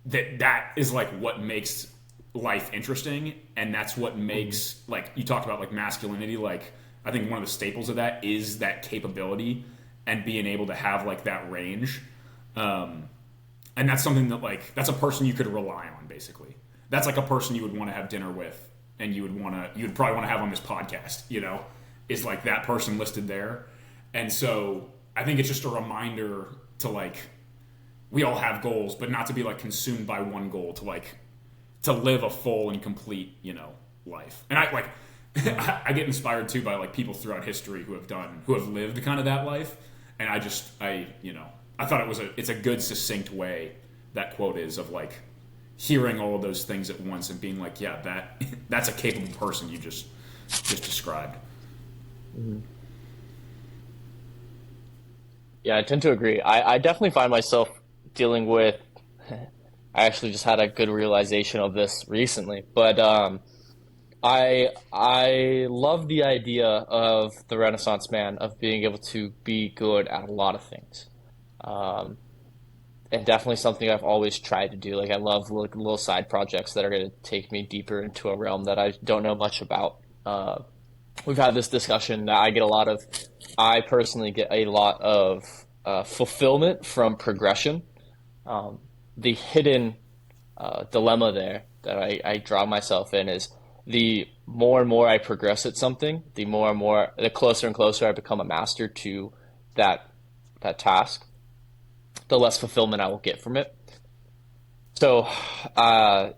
that is like what makes life interesting, and that's what makes like you talked about like masculinity. Like I think one of the staples of that is that capability and being able to have like that range. Um, and that's something that like that's a person you could rely on basically. That's like a person you would want to have dinner with, and you would probably want to have on this podcast. Is like that person listed there, and so I think it's just a reminder to like we all have goals, but not to be like consumed by one goal, to like to live a full and complete life. And I like I get inspired too by like people throughout history who have lived kind of that life, and I thought it's a good succinct way that quote is of like hearing all of those things at once and being like, yeah, that's a capable person you just described. Yeah, I tend to agree. I definitely find myself dealing with. I actually just had a good realization of this recently, but I love the idea of the Renaissance man of being able to be good at a lot of things. Um, and definitely something I've always tried to do. Like I love like little side projects that are going to take me deeper into a realm that I don't know much about. We've had this discussion that I personally get a lot of fulfillment from progression. Um, the hidden dilemma there that I draw myself in is the more and more I progress at something, the closer and closer I become a master to that task, the less fulfillment I will get from it. So I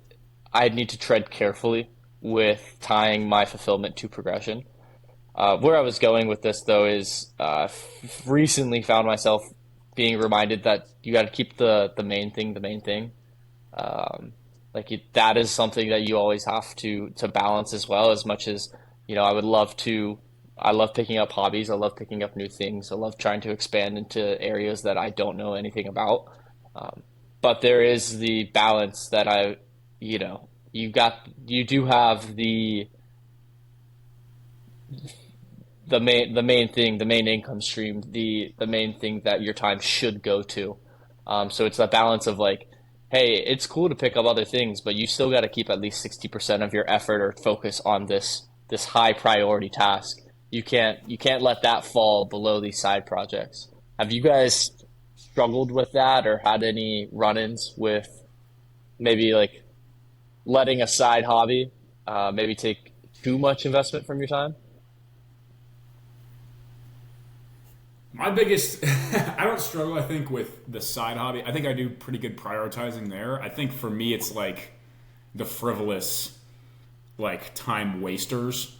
need to tread carefully with tying my fulfillment to progression. Where I was going with this, though, is recently found myself being reminded that you got to keep the main thing the main thing. Um, that is something that you always have to balance as well. As much as I would love to. I love picking up hobbies. I love picking up new things. I love trying to expand into areas that I don't know anything about. Um, but there is the balance that you do have the main thing, the main income stream, the main thing that your time should go to. So it's a balance of like, hey, it's cool to pick up other things, but you still got to keep at least 60% of your effort or focus on this high priority task. You can't let that fall below these side projects. Have you guys struggled with that or had any run-ins with maybe like letting a side hobby maybe take too much investment from your time? My biggest, I don't struggle, I think, with the side hobby. I think I do pretty good prioritizing there. I think for me, it's like the frivolous, like time wasters,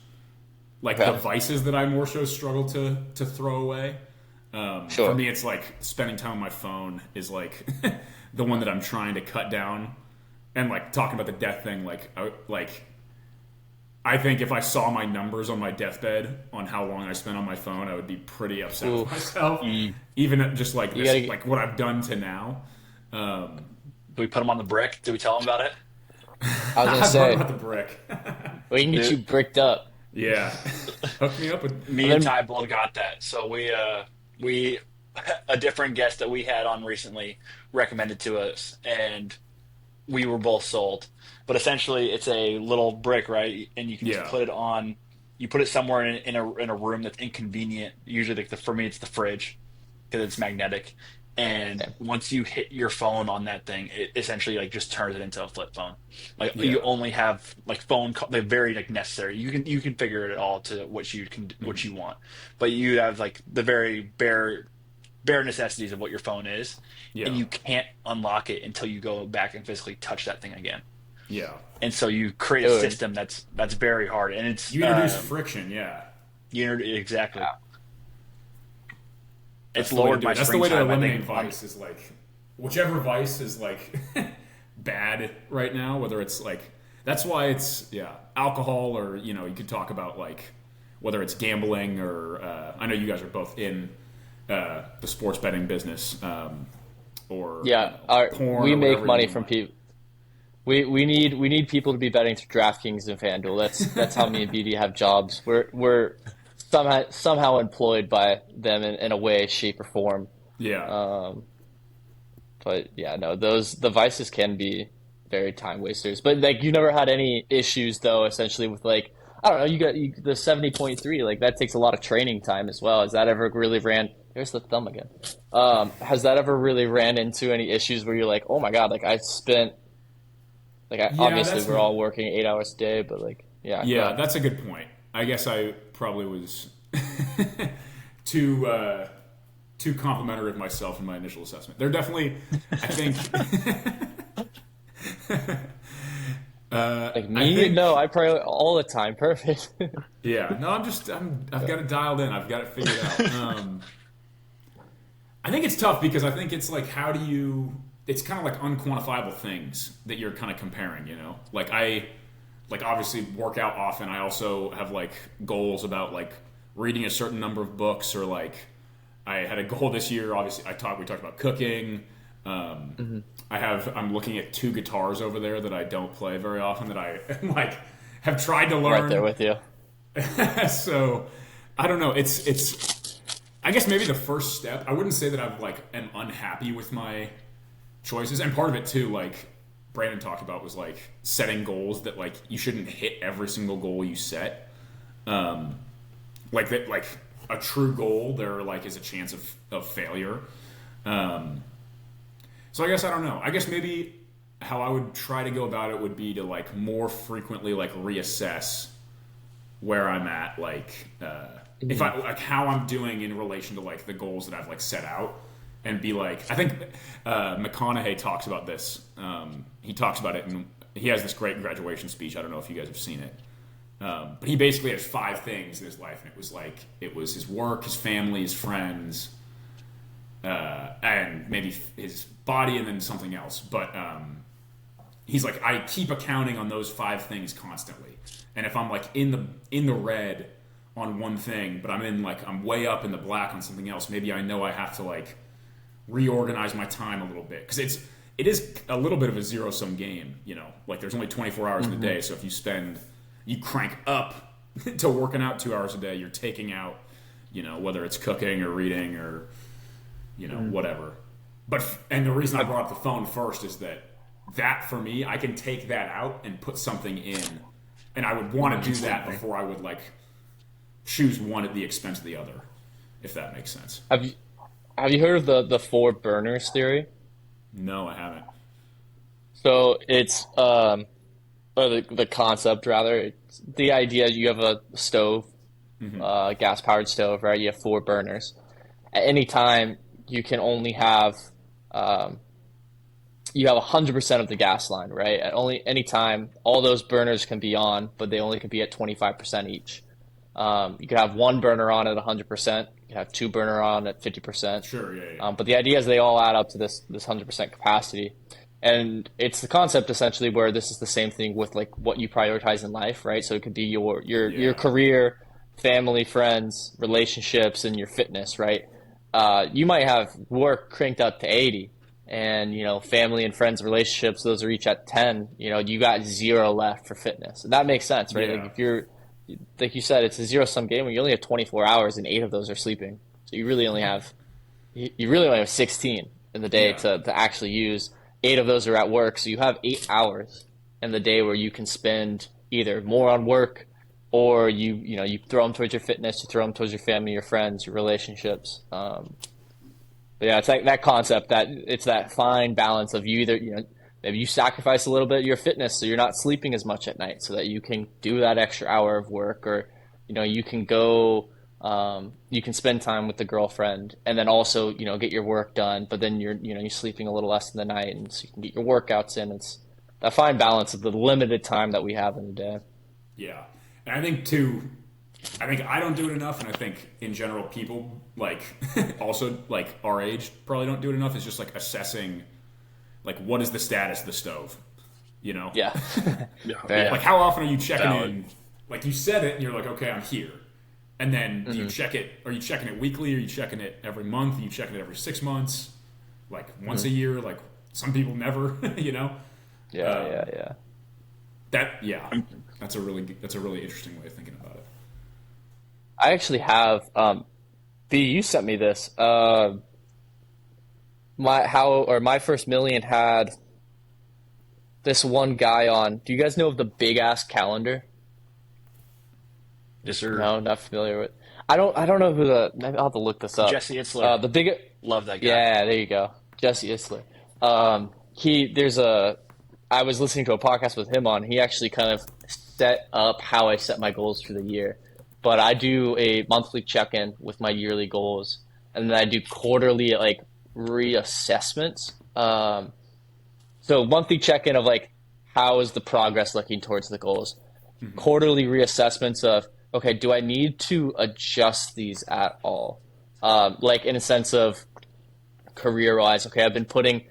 like the Okay, vices that I more so struggle to throw away. For sure. me, it's like spending time on my phone is like the one that I'm trying to cut down, and like talking about the death thing, like I think if I saw my numbers on my deathbed on how long I spent on my phone, I would be pretty upset with Ooh, myself. you, Even at just like you gotta this, get, like what I've done to now. Do we put them on the brick? Do we tell them about it? I was gonna I thought say, about the brick. we can get you Dude, bricked up. Yeah, hook me up with. And me and then, Ty both got that. So we a different guest that we had on recently recommended to us, and we were both sold. But essentially, it's a little brick, right? And you can just Yeah, put it on. You put it somewhere in a room that's inconvenient. Usually, like for me, it's the fridge because it's magnetic. And okay, once you hit your phone on that thing, it essentially like just turns it into a flip phone. Like you yeah, only have like they're very like necessary. You can figure it all to what you want, but you have like the very bare necessities of what your phone is, and yeah, you can't unlock it until you go back and physically touch that thing again. yeah. And so you create a dude. system that's very hard, and it's You introduce friction. Yeah, exactly. that's It's the way to lowered do my it. That's the screen way to time, I eliminate think. On vice. Is like whichever vice is like bad right now. Whether it's like that's why it's alcohol or you could talk about like whether it's gambling or I know you guys are both in the sports betting business or Yeah, porn we or make whatever money you from want. people. We need people to be betting through DraftKings and FanDuel. That's how me and BD have jobs. We're somehow employed by them in a way, shape, or form. Yeah, Um, but yeah, no, those the vices can be very time wasters. But like, you never had any issues though, essentially with like I don't know, the 70.3 like that takes a lot of training time as well. Has that ever really ran? There's the thumb again. Has that ever really ran into any issues where you're like, oh my God, like I spent yeah. obviously That's we're all working 8 hours a day, but like yeah, go yeah. ahead. That's a good point. I guess I probably was too too complimentary of myself in my initial assessment. They're definitely, I think, Like I me, think, no, I probably all the time, perfect. yeah. No, I've got it dialed in. I've got it figured out. I think it's tough because I think it's like, how do you? It's kind of like unquantifiable things that you're kind of comparing. Like like obviously work out often. I also have like goals about like reading a certain number of books or like I had a goal this year. Obviously, we talked about cooking. Um, Mhm. I'm looking at two guitars over there that I don't play very often that I like have tried to I'm right there learn. with you. So I don't know. It's I guess maybe the first step. I wouldn't say that I'm like am unhappy with my choices, and part of it too, like Brandon talked about, was like setting goals that like you shouldn't hit every single goal you set. Um, like that, like a true goal, there like is a chance of failure. Um, so I guess I don't know. I guess maybe how I would try to go about it would be to like more frequently like reassess where I'm at, like if Mhm. I like how I'm doing in relation to like the goals that I've like set out, and be like, I think McConaughey talks about this. He talks about it, and he has this great graduation speech. I don't know if you guys have seen it, but he basically has five things in his life, and it was his work, his family, his friends, and maybe his body, and then something else. But he's like, I keep accounting on those five things constantly, and if I'm like in the red on one thing, but I'm way up in the black on something else, maybe I know I have to like reorganize my time a little bit, because it is a little bit of a zero sum game. Like there's only 24 hours in the Mhm. day, so if you crank up to working out 2 hours a day, you're taking out whether it's cooking or reading or Mhm. whatever. And the reason I brought up the phone first is that for me, I can take that out and put something in, and I would want to do that Instantly. before I would like choose one at the expense of the other, if that makes sense. Have you have you heard of the four burners theory? No, I haven't. So it's or the concept rather. It's the idea you have a stove, gas powered stove, right? You have four burners. At any time, you can only have um, you have 100% of the gas line, right? At only any time, all those burners can be on, but they only can be at 25% each. You could have one burner on at 100%. You could have two burner on at 50%. Sure, yeah, yeah, But the idea is they all add up to this 100% capacity. And it's the concept essentially where this is the same thing with like what you prioritize in life, right? So it could be your yeah, career, family, friends, relationships, and your fitness, right? You might have work cranked up to 80, and family and friends relationships, those are each at 10. You got zero left for fitness. And that makes sense, right? Like yeah, if you're like you said, it's a zero sum game where you only have 24 hours and eight of those are sleeping. So you really only have 16 in the day yeah, to actually use. Eight of those are at work, so you have 8 hours in the day where you can spend either more on work, or you throw them towards your fitness, you throw them towards your family, your friends, your relationships. But yeah, it's like that concept that it's that fine balance of you either maybe you sacrifice a little bit of your fitness so you're not sleeping as much at night so that you can do that extra hour of work, or you can go you can spend time with the girlfriend and then also get your work done, but then you're sleeping a little less in the night, and so you can get your workouts in. It's that fine balance of the limited time that we have in the day. yeah. And I think too, I think I don't do it enough, and I think in general people like also like our age probably don't do it enough. Is just like assessing like what is the status of the stove, you know? Yeah. Yeah, Very. Like how often are you checking valid. in? Like you said it, and you're like, okay, I'm here. And then do you check it? Are you checking it weekly? Are you checking it every month? Are you checking it every 6 months? Like once a year? Like some people never, you know? Yeah, yeah, yeah. Yeah, that's a really interesting way of thinking about it. I actually have B, you sent me this. My first million had this one guy on. Do you guys know of the big ass calendar? Yes, sir. No, not familiar with. I don't know who the. Maybe I'll have to look this up. Jesse Itzler. The big. Love that guy. Yeah, there you go. Jesse Isler. There's a. I was listening to a podcast with him on. He actually kind of set up how I set my goals for the year. But I do a monthly check-in with my yearly goals, and then I do quarterly like reassessments. So monthly check-in of like how is the progress looking towards the goals. Quarterly reassessments of okay, do I need to adjust these at all? Like in a sense of career wise, okay, I've been putting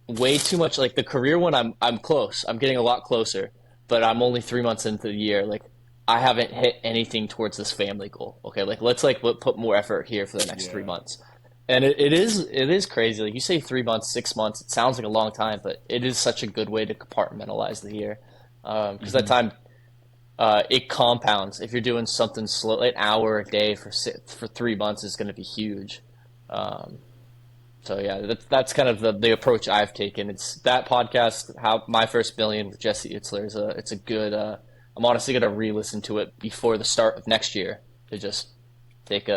way too much like the career one. I'm close. I'm getting a lot closer, but I'm only 3 months into the year. Like I haven't hit anything towards this family goal. Okay, like let's put more effort here for the next three Yeah. months. And it is crazy. Like you say 3 months, 6 months, it sounds like a long time, but it is such a good way to compartmentalize the year. Because that time it compounds. If you're doing something slow, an hour a day for 3 months is going to be huge. Um, so yeah, that's kind of the approach I've taken. It's that podcast, how my first million with Jesse Itzler is it's a good. I'm honestly going to re-listen to it before the start of next year to just take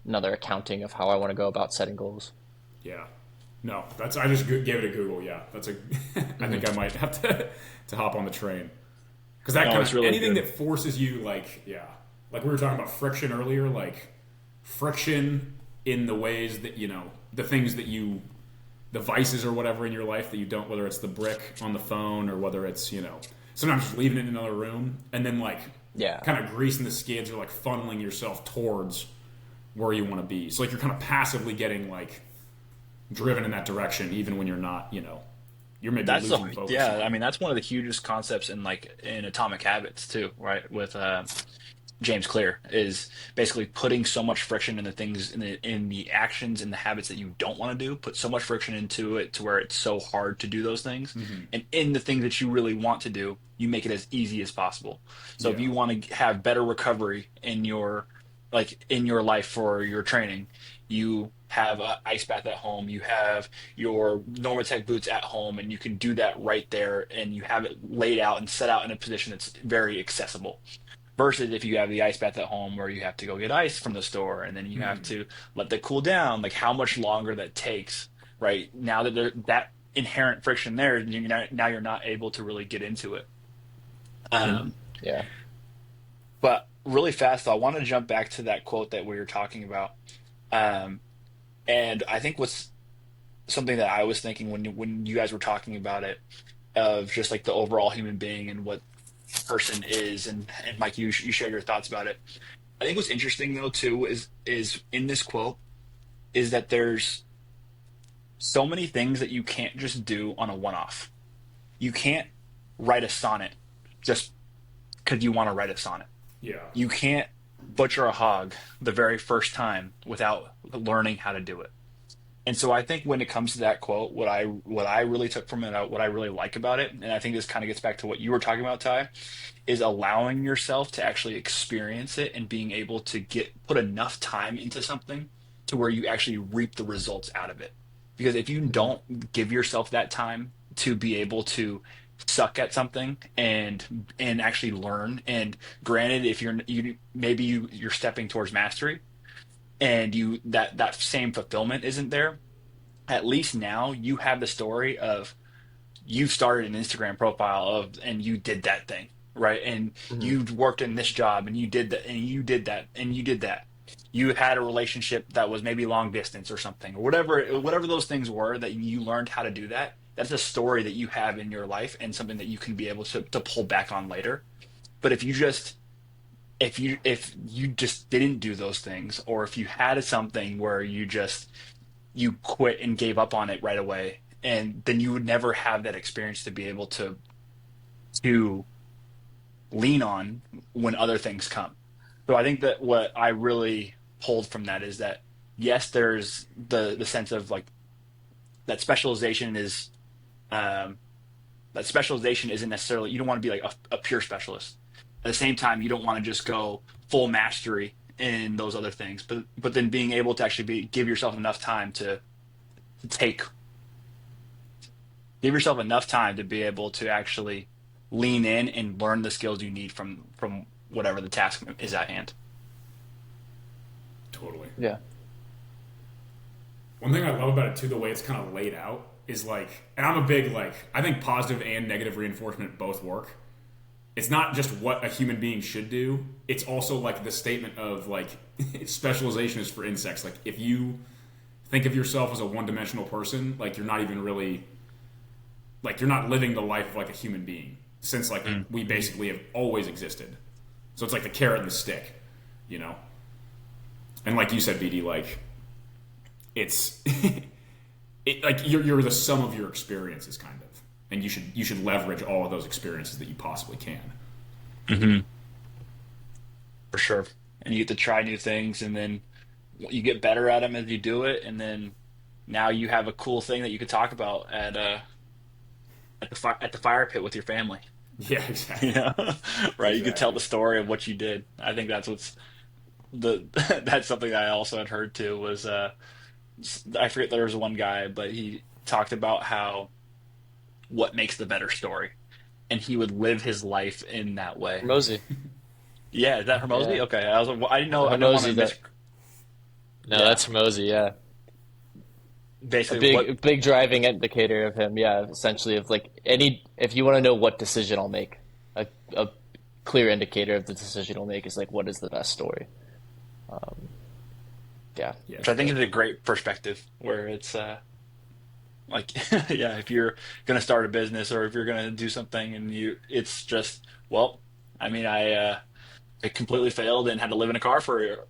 another accounting of how I want to go about setting goals. Yeah. No, that's I just gave it a Google. Yeah, that's a. I think I might have to hop on the train because that No, kind it's of really anything good. that forces you like like we were talking about friction earlier, like friction in the ways that the things that the vices or whatever in your life that you don't, whether it's the brick on the phone or whether it's sometimes just leaving it in another room and then like Yeah. kind of greasing the skids or like funneling yourself towards where you want to be. So like you're kind of passively getting like driven in that direction, even when you're not, you're maybe That's losing focus. yeah. I mean, that's one of the hugest concepts in Atomic Habits too, right? With James Clear is basically putting so much friction in the things in the actions and the habits that you don't want to do. Put so much friction into it to where it's so hard to do those things, and in the things that you really want to do, you make it as easy as possible. So if Yeah, you want to have better recovery in your life for your training, you have an ice bath at home, you have your Normatec boots at home, and you can do that right there, and you have it laid out and set out in a position that's very accessible. Versus if you have the ice bath at home where you have to go get ice from the store and then you have to let that cool down, like how much longer that takes, right? Now that that inherent friction there, now you're not able to really get into it. Um, Yeah. but really fast, though, I want to jump back to that quote that we were talking about. Um, and I think what's something that I was thinking when you guys were talking about it, of just like the overall human being and what person is, and Mike, you shared your thoughts about it. I think what's interesting though too is in this quote is that there's so many things that you can't just do on a one-off. You can't write a sonnet just because you want to write a sonnet. Yeah. You can't butcher a hog the very first time without learning how to do it. And so I think when it comes to that quote, what I really took from it, what I really like about it, and I think this kind of gets back to what you were talking about, Ty, is allowing yourself to actually experience it and being able to get put enough time into something to where you actually reap the results out of it. Because if you Hmm. don't give yourself that time to be able to suck at something and actually learn, and granted, if you're stepping towards mastery and that same fulfillment isn't there, at least now you have the story of you started an Instagram profile of and you did that thing, right? And Hmm. you worked in this job and you did that and you did that and you did that. You had a relationship that was maybe long distance or something, or whatever those things were that you learned how to do that. That's a story that you have in your life and something that you can be able to pull back on later. But if you just didn't do those things, or if you had something where you quit and gave up on it right away, and then you would never have that experience to be able to lean on when other things come. So I think that what I really pulled from that is that yes, there's the sense of like that specialization is um, that specialization isn't necessarily, you don't want to be like a pure specialist. At the same time, you don't want to just go full mastery in those other things, but then being able to actually give yourself enough time to take give yourself enough time to be able to actually lean in and learn the skills you need from whatever the task is at hand. Totally. Yeah. One thing I love about it too, the way it's kind of laid out, is like, and I'm a big like, I think positive and negative reinforcement both work. It's not just what a human being should do. It's also like the statement of like specialization is for insects. Like if you think of yourself as a one-dimensional person, like you're not even really like you're not living the life of like a human being since like Mm. we basically have always existed. So it's like the carrot and the stick, you know. And like you said, BD, like it's like you're the sum of your experiences, kind of, and you should leverage all of those experiences that you possibly can. Hmm. For sure. And you get to try new things, and then you get better at them as you do it, and then now you have a cool thing that you could talk about at the fire pit with your family. Yeah, You exactly, know, right? You could tell exactly. the story of what you did. I think that's what's the that's something that I also had heard too was I forget there was one guy, but he talked about how what makes the better story, and he would live his life in that way. Hermosi. Yeah, is that Hermosi? Yeah. Okay, I didn't know. I didn't want to Hermosi miss. that no, Yeah, that's Hermosi, yeah. A basically what. big driving indicator of him, yeah, essentially of like any if you want to know what decision I'll make, a clear indicator of the decision I'll make is like what is the best story. Um, yeah, Yeah, for Which I think sure. is a great perspective, where it's like yeah, if you're gonna start a business or if you're gonna do something and it's just well, I mean I completely failed and had to live in a car for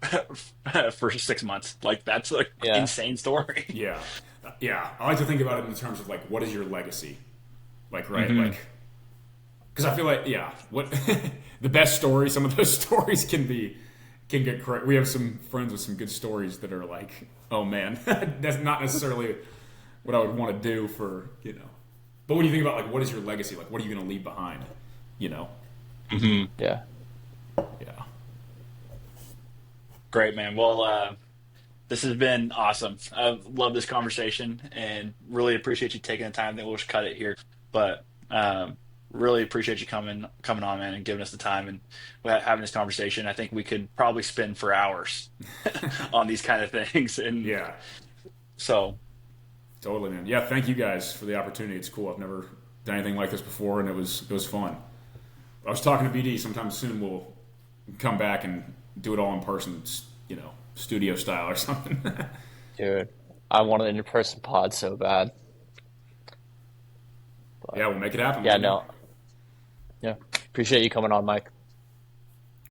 for 6 months. Like that's an Yeah. insane story. yeah, yeah. I like to think about it in terms of like, what is your legacy? Like, right, Hmm. like, because I feel like, yeah, what the best stories. Some of those stories can get correct. We have some friends with some good stories that are like, oh man, that's not necessarily what I would want to do for you know. But when you think about like, what is your legacy? Like, what are you going to leave behind? You know, Hmm. Yeah. yeah. Great, man. Well, This has been awesome. I've loved this conversation and really appreciate you taking the time. I think we'll just cut it here, but really appreciate you coming on, man, and giving us the time and having this conversation. I think we could probably spend for hours on these kind of things, and Yeah, so totally, man. Yeah, thank you guys for the opportunity. It's cool. I've never done anything like this before, and it was fun. I was talking to BD. Sometime soon we'll come back and do it all in person, studio style or something. Dude, I want an in-person pod so bad. But Yeah, we'll make it happen, yeah, man. no, yeah. Appreciate you coming on, Mike.